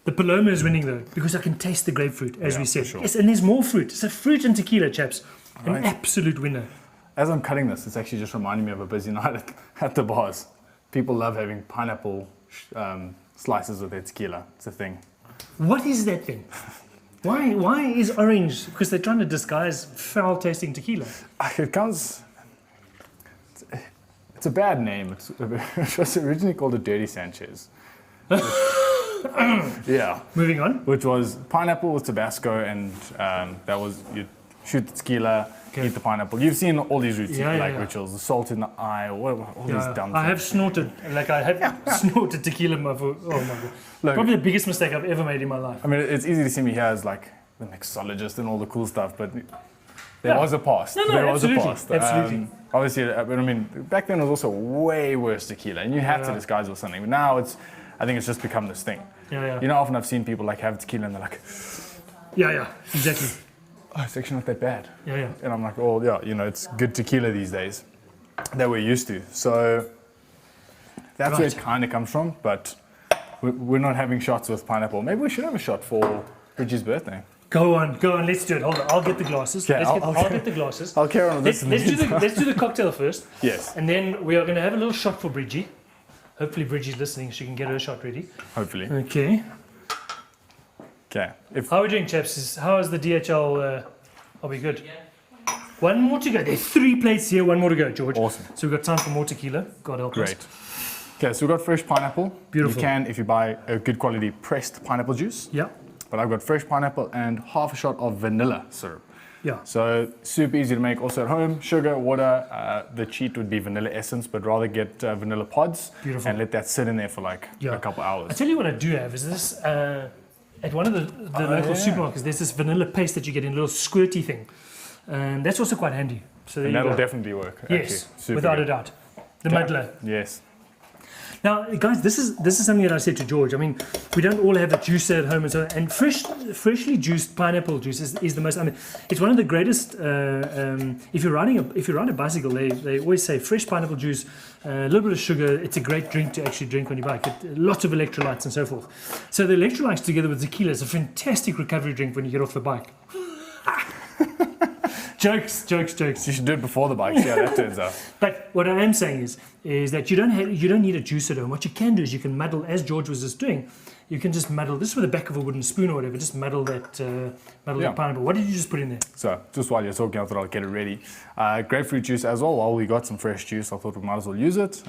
The Paloma is winning though because I can taste the grapefruit, as we said. Sure. Yes, and there's more fruit. So fruit and tequila, chaps. An absolute winner. As I'm cutting this, it's actually just reminding me of a busy night at the bars. People love having pineapple slices with their tequila. It's a thing. What is that thing? Why is orange? Because they're trying to disguise foul-tasting tequila. It comes... It's a bad name. It was originally called a Dirty Sanchez. Yeah. Moving on. Which was pineapple with Tabasco, and that was, you shoot the tequila, eat the pineapple. You've seen all these rituals, the salt in the eye, all these dumb things. I have snorted snorted tequila. Oh my God. Look, probably the biggest mistake I've ever made in my life. I mean, it's easy to see me here as like the mixologist and all the cool stuff, but there was a past. There was a past. Absolutely. Obviously, but I mean, back then it was also way worse tequila, and you had to disguise it with something. But now I think it's just become this thing. Yeah. You know, often I've seen people like have tequila and they're like, Yeah, exactly. Oh, it's actually not that bad. Yeah. And I'm like, oh, yeah, you know, it's good tequila these days that we're used to. So that's where it kind of comes from, but we're not having shots with pineapple. Maybe we should have a shot for Bridget's birthday. Go on, let's do it. Hold on, I'll get the glasses. Okay, I'll get the glasses. I'll carry on with this. Let's do the cocktail first. Yes. And then we are going to have a little shot for Bridgie. Hopefully Bridgie's listening, she can get her shot ready. Hopefully. Okay. How are we doing, chaps? How is the DHL? Are we good? Yeah. One more to go. There's 3 plates here, one more to go, George. Awesome. So we've got time for more tequila. God help us. Great. Okay, so we've got fresh pineapple. Beautiful. You can, if you buy a good quality pressed pineapple juice. Yeah. But I've got fresh pineapple and half a shot of vanilla syrup. Yeah. So super easy to make also at home. Sugar, water. The cheat would be vanilla essence, but rather get vanilla pods. Beautiful. And let that sit in there for like a couple hours. I tell you what I do have is this, at one of the local supermarkets, there's this vanilla paste that you get in a little squirty thing. That's also quite handy. So there And you that'll go. definitely work. Yes, Super without good. a doubt. The muddler. Yes. Now, guys, this is something that I said to George. I mean, we don't all have a juicer at home, and so and freshly juiced pineapple juice is the most. I mean, it's one of the greatest. If you're riding a bicycle, they always say fresh pineapple juice, a little bit of sugar. It's a great drink to actually drink on your bike. Lots of electrolytes and so forth. So the electrolytes together with tequila is a fantastic recovery drink when you get off the bike. Jokes. You should do it before the bike. See how that turns out. But what I am saying is that you don't need a juicer at home. What you can do is you can muddle, as George was just doing. You can just muddle this with the back of a wooden spoon or whatever. Just muddle that that pineapple. What did you just put in there? So just while you're talking, I thought I'll get it ready. Grapefruit juice as well. While we got some fresh juice, I thought we might as well use it.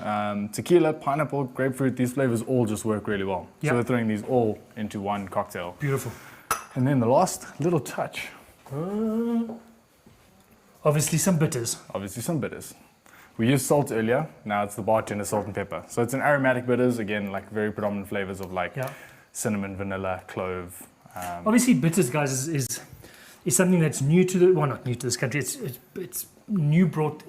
Tequila, pineapple, grapefruit. These flavors all just work really well. Yep. So we're throwing these all into one cocktail. Beautiful. And then the last little touch. Obviously some bitters. We used salt earlier. Now it's the bartender salt and pepper. So it's an aromatic bitters. Again, like very predominant flavors of like cinnamon, vanilla, clove. Obviously bitters, guys, is something that's new to not new to this country. It's new brought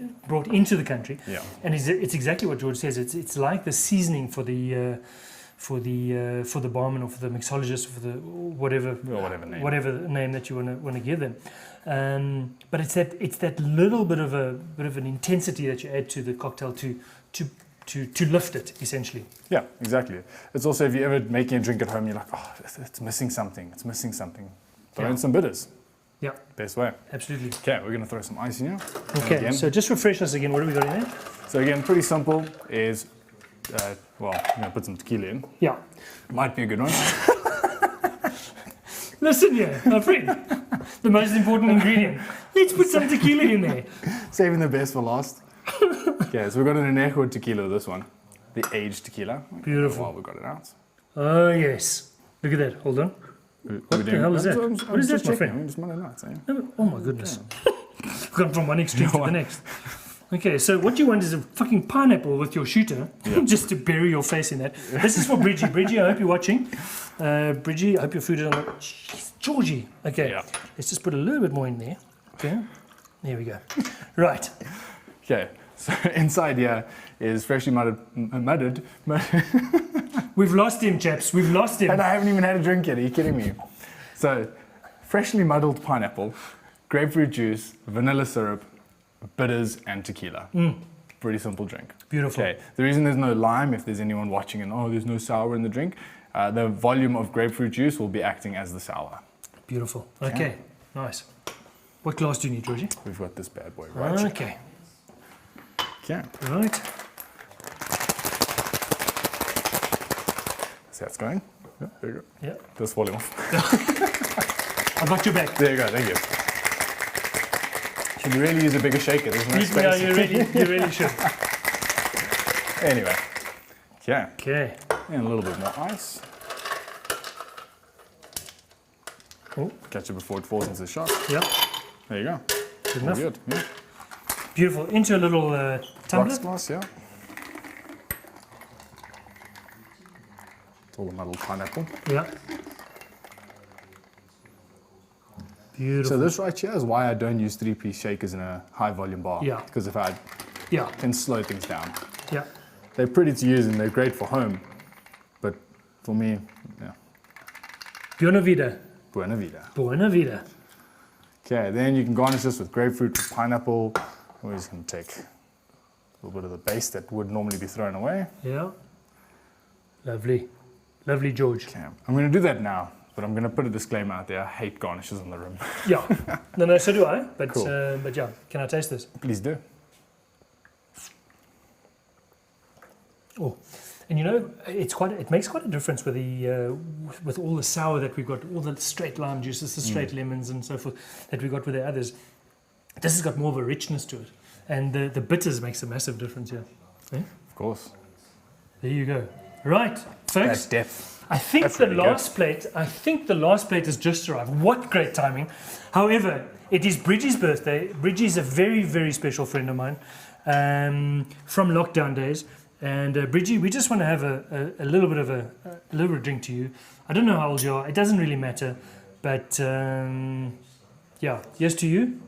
into the country. Yeah. And it's exactly what George says. It's like the seasoning for the barman or for the mixologist or for the whatever name that you want to give them. But it's that little bit of an intensity that you add to the cocktail to lift it, essentially. Yeah, exactly. It's also, if you're ever making a drink at home, you're like, oh, it's missing something. Throw in some bitters. Yeah. Best way. Absolutely. Okay, we're going to throw some ice in here. Okay, Again. so just refresh us again. What have we got in there? So again, pretty simple is, I'm going to put some tequila in. Yeah. Might be a good one. Listen here, my friend. The most important ingredient. Let's put some tequila in there. Saving the best for last. Okay, so we've got an Anejo tequila with this one. The aged tequila. Beautiful. While we got it out. Oh, yes. Look at that. Hold on. What the hell is that? What is that, my friend? Just Monday nights, eh? Oh, my goodness. We've gone from one extreme to the next. Okay, so what you want is a fucking pineapple with your shooter, just to bury your face in that. This is for Bridgie. Bridgie, I hope you're watching. Bridgie, I hope your food is on the... Jeez, Georgie. Okay, let's just put a little bit more in there. Okay, there we go. Right. Okay, so inside here is freshly mudded. We've lost him, chaps. We've lost him. And I haven't even had a drink yet. Are you kidding me? So, freshly muddled pineapple, grapefruit juice, vanilla syrup, bitters and tequila. Pretty simple drink. Beautiful. Okay. The reason there's no lime, if there's anyone watching and there's no sour in the drink, the volume of grapefruit juice will be acting as the sour. Beautiful. Okay. Nice. What glass do you need, Georgie? We've got this bad boy, right? Okay. Okay. Right. See how it's going? Yeah, there you go. Yeah. That's falling off. I got your back. There you go. Thank you. Should you really use a bigger shaker? There's no space. Yeah, you really should. Anyway. Yeah. Okay. And a little bit more ice. Oh. Catch it before it falls into the shot. Yep. There you go. Good enough. Good. Yeah. Beautiful. Into a little tumbler. Rocks glass, yeah. It's all the muddled pineapple. Yeah. Beautiful. So this right here is why I don't use 3-piece shakers in a high volume bar. Yeah. Because if I can slow things down. Yeah. They're pretty to use and they're great for home. But for me, yeah. Buona vida. Buena vida. Buena vida. Okay, then you can garnish this with grapefruit, with pineapple. We're just going to take a little bit of the base that would normally be thrown away. Yeah. Lovely. Lovely, George. Okay, I'm going to do that now, but I'm going to put a disclaimer out there. I hate garnishes on the rim. Yeah. No, so do I. But, Cool. but yeah, can I taste this? Please do. Oh, and you know, it makes quite a difference with the with all the sour that we've got, all the straight lime juices, the straight lemons, and so forth that we got with the others. This has got more of a richness to it, and the bitters makes a massive difference here. Eh? Of course. There you go. Right, folks. That's depth. I think That's the really last plate. I think the last plate has just arrived. What great timing! However, it is Bridgie's birthday. Bridgie's a very, very special friend of mine from lockdown days. And Bridgie, we just want to have a little bit of a little bit of drink to you. I don't know how old you are. It doesn't really matter. But yeah, yes to you,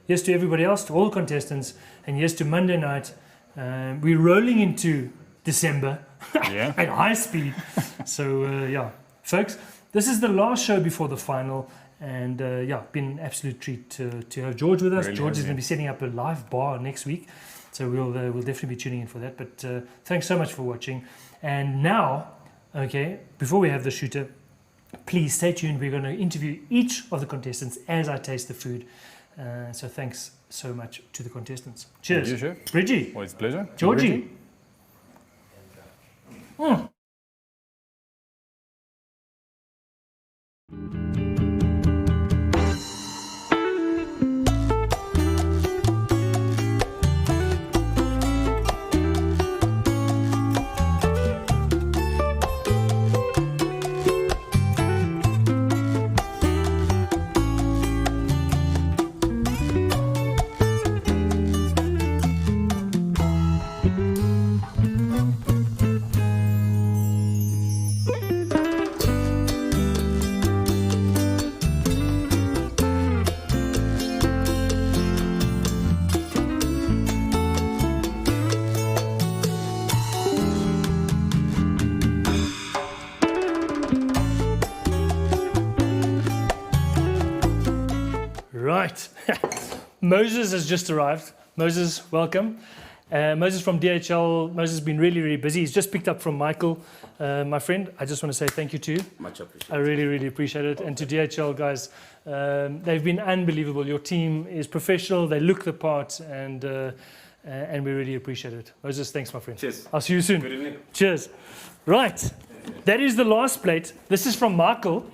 yes to everybody else, to all contestants, and yes to Monday night. We're rolling into December at high speed. So yeah, folks, this is the last show before the final. And yeah, been an absolute treat to have George with us. Really George is has going to be setting up a live bar next week. So we'll definitely be tuning in for that. But thanks so much for watching. And now, okay, before we have the shooter, please stay tuned. We're going to interview each of the contestants as I taste the food. So thanks so much to the contestants. Cheers. Thank you, Chef. Bridgie. Always a pleasure. Georgie. Mm. Right. Moses has just arrived. Moses, welcome. Moses from DHL. Moses has been really, really busy. He's just picked up from Michael, my friend. I just want to say thank you to you. Much appreciated. I really, really appreciate it. And to DHL guys, they've been unbelievable. Your team is professional. They look the part, and we really appreciate it. Moses, thanks, my friend. Cheers. I'll see you soon. Good evening. Cheers. Right. That is the last plate. This is from Michael.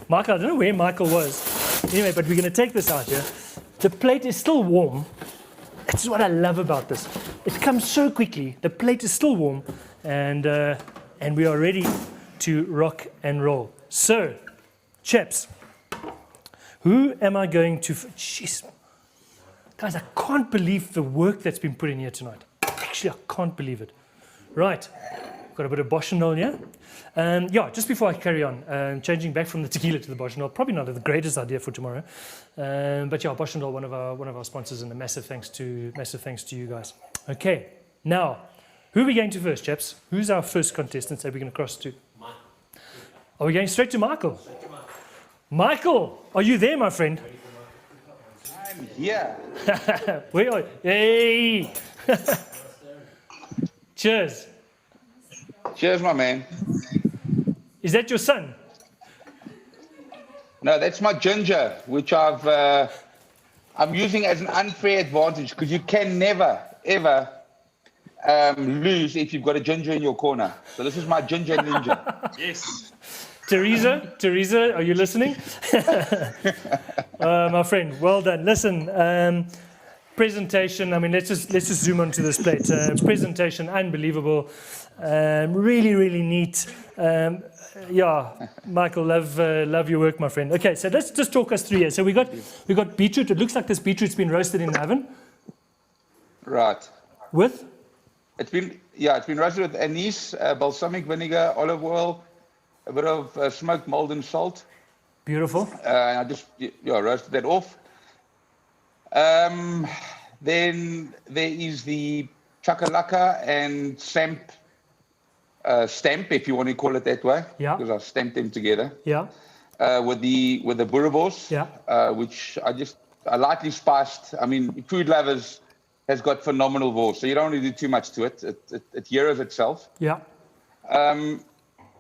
Michael, I don't know where Michael was. Anyway, but we're going to take this out here. The plate is still warm. That's what I love about this. It comes so quickly. The plate is still warm, and we are ready to rock and roll. So, chaps, who am I going to... Jeez. Guys, I can't believe the work that's been put in here tonight. Actually, I can't believe it. Right. Got a bit of Boschendal here. Yeah, just before I carry on, changing back from the tequila to the Boschendal, probably not the greatest idea for tomorrow. But yeah, Boschendal, one of our sponsors, and a massive thanks to you guys. Okay, now, who are we going to first, chaps? Who's our first contestant that we're going to cross to? Michael. Are we going straight to Michael? Michael, are you there, my friend? I'm here. Where are you? Hey! Cheers. Cheers, my man. Is that your son? No, that's my ginger, which I'm using as an unfair advantage because you can never, ever lose if you've got a ginger in your corner. So this is my ginger ninja. Yes. Teresa, are you listening? My friend, well done. Listen, presentation. I mean, let's just zoom onto this plate. Presentation, unbelievable. Really, really neat. Yeah, Michael, love your work, my friend. Okay, so let's just talk us through here. So we got beetroot. It looks like this beetroot's been roasted in the oven. Right. With? It's been roasted with anise, balsamic vinegar, olive oil, a bit of smoked Malden salt. Beautiful. I just roasted that off. Then there is the chakalaka and stamp, if you want to call it that way. Yeah. Because I've stamped them together. Yeah. with the boerewors, which I lightly spiced. I mean, Food Lovers has got phenomenal wors, so you don't want to do too much to it. It heroes itself. Yeah.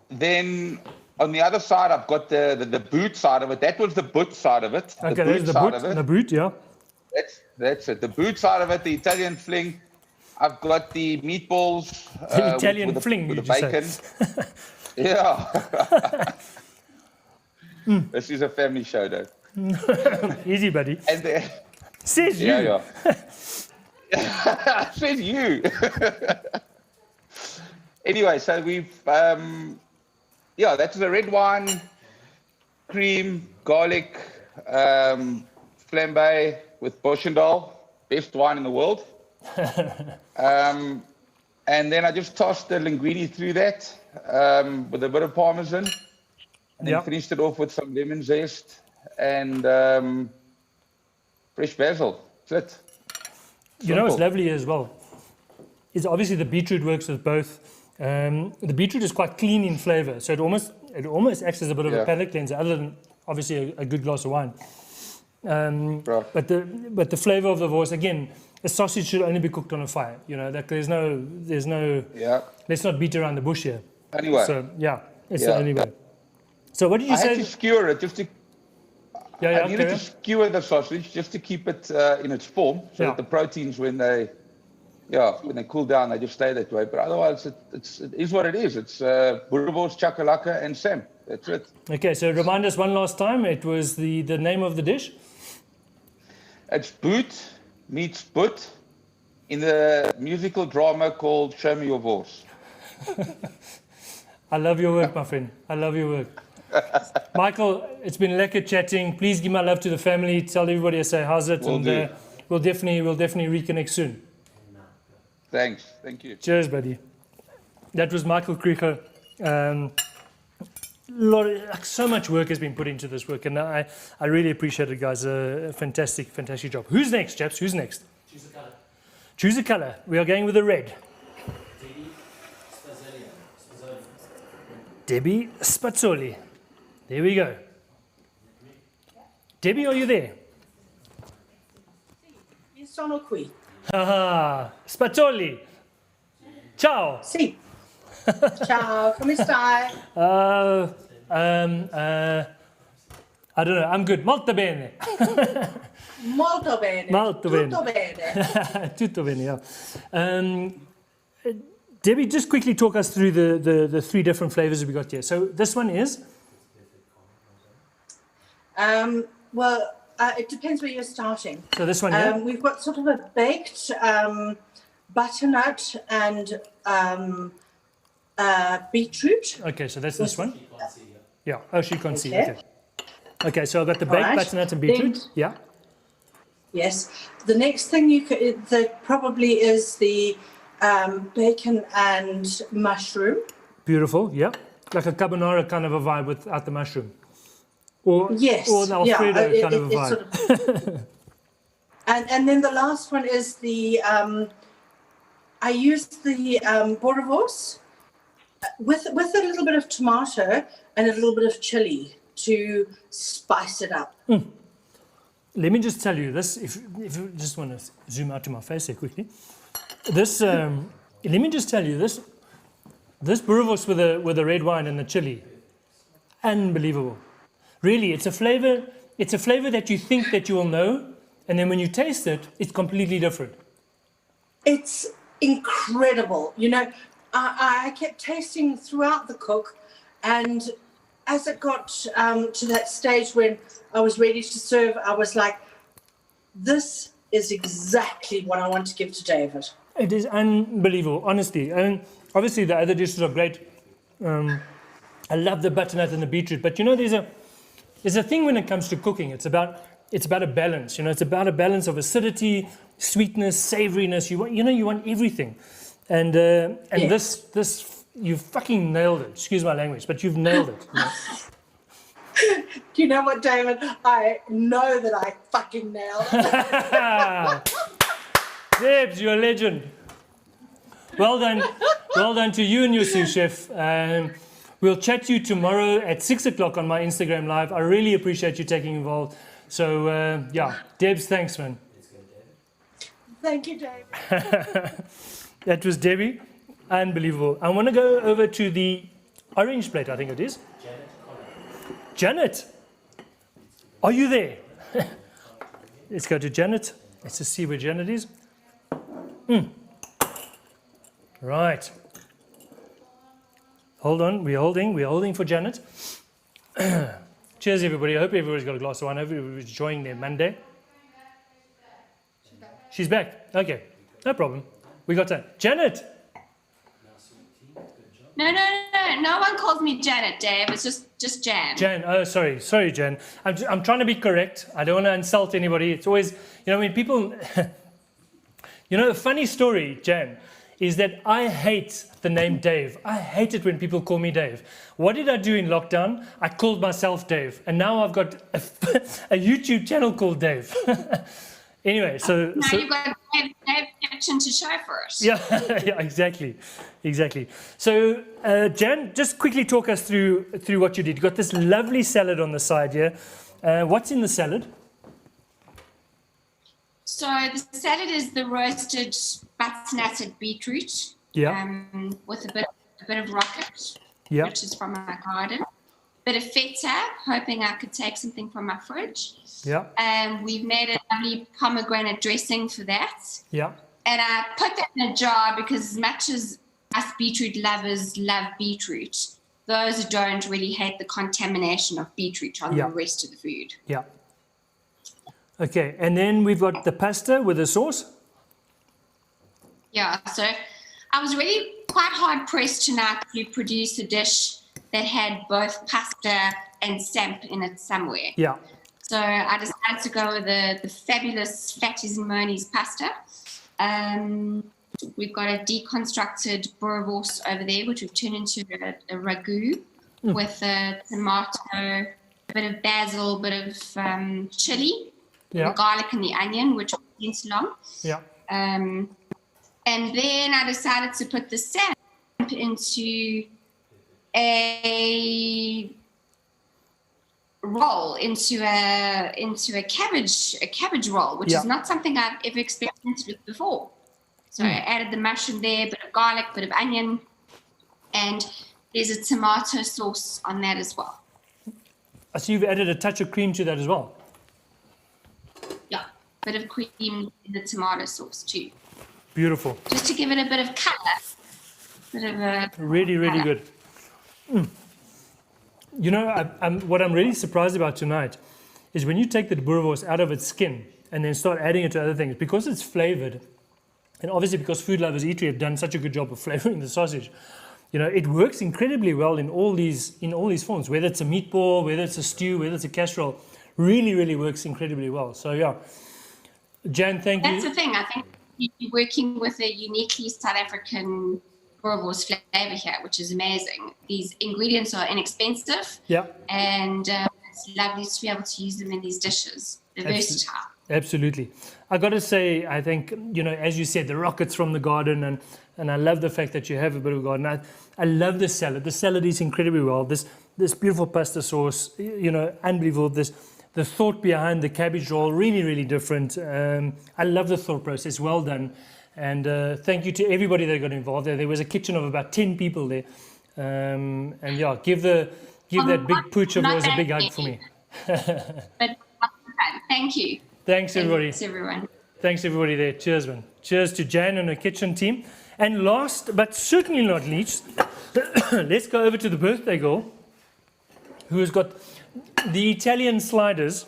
Then on the other side, I've got the boot side of it. That was the boot side of it. Okay, there's the boot, yeah. That's it. The boot side of it, the Italian fling. I've got the meatballs. The Italian fling, with the bacon. Yeah. This is a family show, though. Easy, buddy. And says you. Yeah. Says you. Anyway, so we've, that's the red wine, cream, garlic, flambe with Boschendal, best wine in the world. And then I just tossed the linguine through that with a bit of parmesan, and then finished it off with some lemon zest and fresh basil. That's it. You know what's lovely as well is obviously the beetroot works with both. The beetroot is quite clean in flavour, so it almost acts as a bit of a palate cleanser, other than obviously a good glass of wine. But the flavour of the wors, again, a sausage should only be cooked on a fire. You know, that there's no. Let's not beat around the bush here. Anyway. So it's the only way. So what did you say? I had to skewer it just to. I needed to skewer the sausage just to keep it in its form, so that the proteins, when they cool down, they just stay that way. But otherwise, it is what it is. It's boerewors, chakalaka, and Sam. That's it. Okay, so remind us one last time. It was the name of the dish. It's Boot meets Boot in the musical drama called Show Me Your Wors. I love your work, my friend. I love your work. Michael, it's been lekker chatting. Please give my love to the family. Tell everybody I say how's it, we'll definitely reconnect soon. Thanks. Thank you. Cheers, buddy. That was Michael Krieger. So much work has been put into this work, and I really appreciate it, guys. A fantastic job. Who's next, chaps? Who's next? Choose a colour. Choose a colour. We are going with the red. Debbie Spazzoli. There we go. Debbie, are you there? Io sono qui. Spazzoli. Ciao. Sì. Ciao, come stai? I don't know. I'm good. Molto bene. Molto bene. Molto bene. Tutto bene. Tutto bene, yeah. Debbie, just quickly talk us through the three different flavors we got here. So this one is? It depends where you're starting. So this one here? We've got sort of a baked butternut and beetroot. Okay, so that's this one? Yeah. Oh, she can't see. Okay, so I've got the baked butternut and beetroot. Yeah. Yes. The next thing that probably is the bacon and mushroom. Beautiful. Yeah. Like a carbonara kind of a vibe without the mushroom. Or the Alfredo kind of a vibe. Sort of, and then the last one is the I used the boerewors with a little bit of tomato and a little bit of chili to spice it up. Let me just tell you this, if you just want to zoom out to my face here quickly. This, let me just tell you this boerewors with the red wine and the chili, unbelievable. Really, it's a flavor that you think that you will know, and then when you taste it, it's completely different. It's incredible. You know, I kept tasting throughout the cook, and as it got to that stage when I was ready to serve, I was like, this is exactly what I want to give to David. It is unbelievable, honestly. And obviously the other dishes are great. I love the butternut and the beetroot, but you know, there's a thing when it comes to cooking. It's about a balance. You know, it's about a balance of acidity, sweetness, savoriness. You want everything. And this you fucking nailed it. Excuse my language, but you've nailed it. You know? Do you know what, David? I know that I fucking nailed it. Debs, you're a legend. Well done to you and your sous chef. We'll chat to you tomorrow at 6 o'clock on my Instagram Live. I really appreciate you taking involved. So, yeah, Debs, thanks, man. Thank you, Dave. That was Debbie. Unbelievable. I want to go over to the orange plate, I think it is. Janet, are you there? Let's go to Janet. Let's just see where Janet is. Right. Hold on, we're holding for Janet. Cheers, everybody. I hope everybody's got a glass of wine. I hope everybody's enjoying their Monday. She's back. Okay, no problem. We got time. Janet! No one calls me Janet, Dave. It's just Jan. Jan, oh, sorry, Jan. I'm trying to be correct. I don't want to insult anybody. It's always, when people, a funny story, Jan, is that I hate the name Dave. I hate it when people call me Dave. What did I do in lockdown? I called myself Dave. And now I've got a YouTube channel called Dave. Anyway, so you've got Dave Kitchen to show for us. Yeah, yeah, exactly. So, Jan, just quickly talk us through what you did. You got this lovely salad on the side here. What's in the salad? So the salad is the roasted butternut and beetroot. Yeah. With a bit of rocket, yeah, which is from my garden. Bit of feta, hoping I could take something from my fridge. Yeah. We've made a lovely pomegranate dressing for that. Yeah. And I put that in a jar because as much as us beetroot lovers love beetroot, those who don't really hate the contamination of beetroot on the rest of the food. Yeah. Okay, and then we've got the pasta with the sauce. Yeah, so I was really quite hard pressed tonight to produce a dish that had both pasta and samp in it somewhere. Yeah. So I decided to go with the fabulous Fatties and Monies pasta. We've got a deconstructed boerewors over there, which we've turned into a ragu with a tomato, a bit of basil, a bit of chili, the garlic and the onion, which went along. Yeah. And then I decided to put the samp into a roll, into a cabbage roll, which is not something I've ever experimented with before. So I added the mushroom there, a bit of garlic, a bit of onion, and there's a tomato sauce on that as well. I see you've added a touch of cream to that as well. Yeah, a bit of cream in the tomato sauce too. Beautiful. Just to give it a bit of colour. Really, really good. What I'm really surprised about tonight is when you take the boerewors out of its skin and then start adding it to other things, because it's flavored, and obviously because Food Lovers Eatery have done such a good job of flavoring the sausage, it works incredibly well in all these forms, whether it's a meatball, whether it's a stew, whether it's a casserole, really, really works incredibly well. So yeah, Jan, thank you. That's the thing. I think you're working with a uniquely South African boerewors flavor here, which is amazing. These ingredients are inexpensive. Yeah. And it's lovely to be able to use them in these dishes. They're versatile. Absolutely. I got to say, I think, as you said, the rockets from the garden, and I love the fact that you have a bit of a garden. I love the salad. The salad is incredibly well. This beautiful pasta sauce, unbelievable. The thought behind the cabbage roll, really, really different. I love the thought process. Well done. And thank you to everybody that got involved there. There was a kitchen of about 10 people there. And yeah, give that big pooch of yours a big hug for me. But thank you. Thanks, everybody. Thanks, everyone. Thanks, everybody there. Cheers, man. Cheers to Jan and her kitchen team. And last, but certainly not least, let's go over to the birthday girl, who has got the Italian sliders.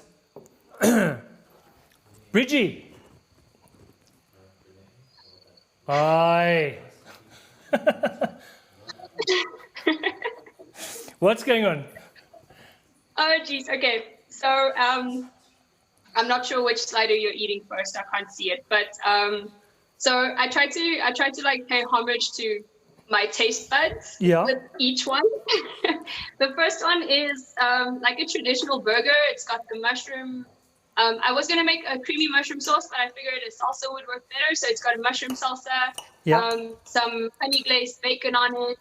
Bridgie. Hi. What's going on? Oh, geez. Okay. So, I'm not sure which slider you're eating first. I can't see it, but so I try to like pay homage to my taste buds with each one. The first one is like a traditional burger. It's got the mushroom. I was gonna make a creamy mushroom sauce, but I figured a salsa would work better. So it's got a mushroom salsa, some honey glazed bacon on it,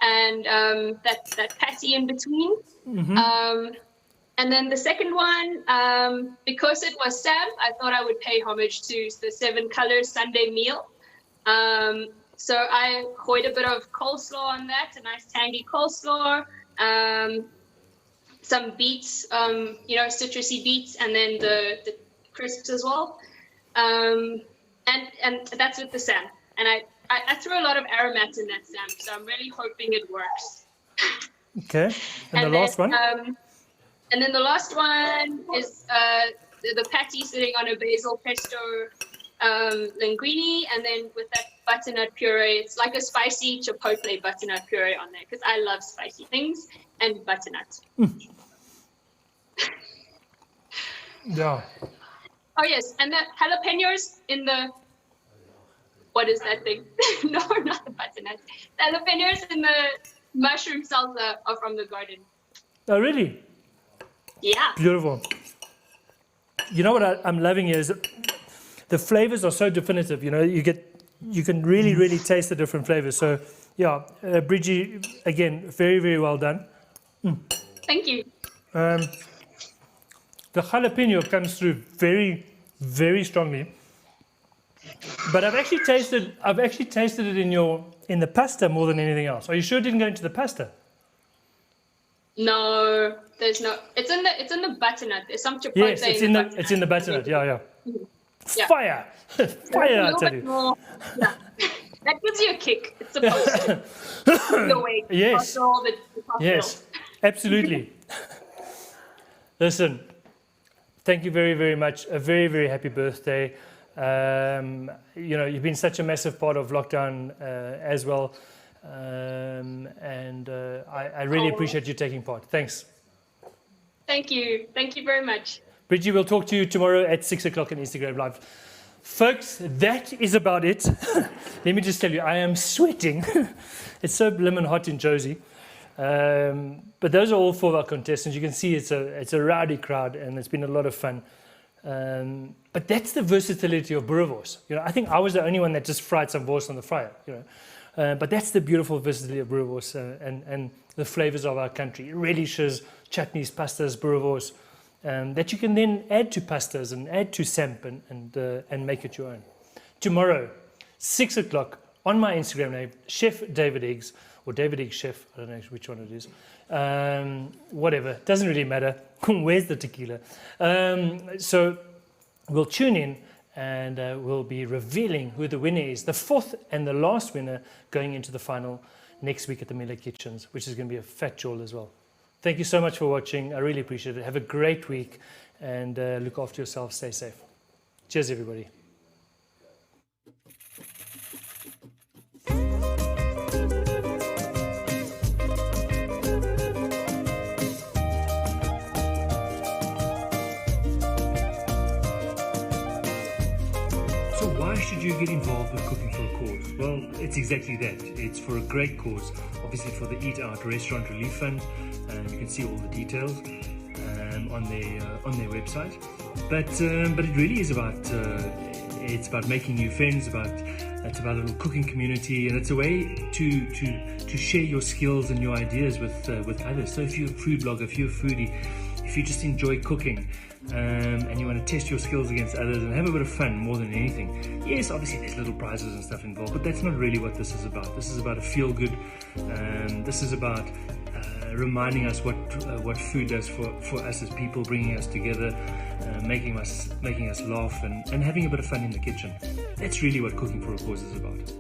and that patty in between. And then the second one, because it was Sam, I thought I would pay homage to the 7 Colors Sunday meal. So I poured a bit of coleslaw on that, a nice tangy coleslaw, some beets, citrusy beets, and then the crisps as well. And that's with the Sam. And I threw a lot of aromats in that Sam, so I'm really hoping it works. Okay, and the last one? And then the last one is the patty sitting on a basil pesto linguine, and then with that butternut puree, it's like a spicy chipotle butternut puree on there, because I love spicy things, and butternut. Yeah. Oh yes, and the jalapenos in the, what is that thing? No, not the butternut. The jalapenos in the mushroom salsa are from the garden. Oh, really? Yeah. Beautiful. You know what I'm loving here is the flavors are so definitive. You know, you can really taste the different flavors. So yeah, Bridgie, again, very, very well done. Thank you. The jalapeno comes through very, very strongly. But I've actually tasted it in the pasta more than anything else. Are you sure it didn't go into the pasta? No, there's no. It's in the butternut. There's some chipotle. Yes, it's in the butternut. Yeah. Yeah. Fire, fire! I tell you. More, yeah. That gives you a kick. It's supposed to. The way. Yes. Yes. Absolutely. Listen, thank you very, very much. A very, very happy birthday. You've been such a massive part of lockdown as well. I really appreciate you taking part. Thanks. Thank you. Thank you very much. Bridgie, we'll talk to you tomorrow at 6 o'clock on Instagram Live. Folks, that is about it. Let me just tell you, I am sweating. It's so blimmin' hot in Josie. But those are all 4 of our contestants. You can see it's a rowdy crowd, and it's been a lot of fun. But that's the versatility of boerewors. I think I was the only one that just fried some wors on the fryer. But that's the beautiful versatility of boerewors and the flavors of our country. Relishes, chutneys, pastas, boerewors, that you can then add to pastas and add to samp and make it your own. Tomorrow, 6 o'clock, on my Instagram name, Chef David Eggs, or David Eggs Chef, I don't know which one it is. Whatever, doesn't really matter. Where's the tequila? So we'll tune in and we'll be revealing who the winner is. The 4th and the last winner going into the final next week at the Miller Kitchens, which is going to be a fat jewel as well. Thank you so much for watching. I really appreciate it. Have a great week and look after yourself. Stay safe. Cheers, everybody. Why should you get involved with Cooking for a Cause? Well, it's exactly that. It's for a great cause, obviously for the Eat Out Restaurant Relief Fund. You can see all the details on their website. But it really is about it's about making new friends. It's about a little cooking community, and it's a way to share your skills and your ideas with others. So if you're a food blogger, if you're a foodie, if you just enjoy cooking. And you want to test your skills against others and have a bit of fun more than anything. Yes, obviously there's little prizes and stuff involved, but that's not really what this is about. This is about a feel-good. This is about reminding us what food does for us as people, bringing us together, making us laugh and having a bit of fun in the kitchen. That's really what Cooking for a Cause is about.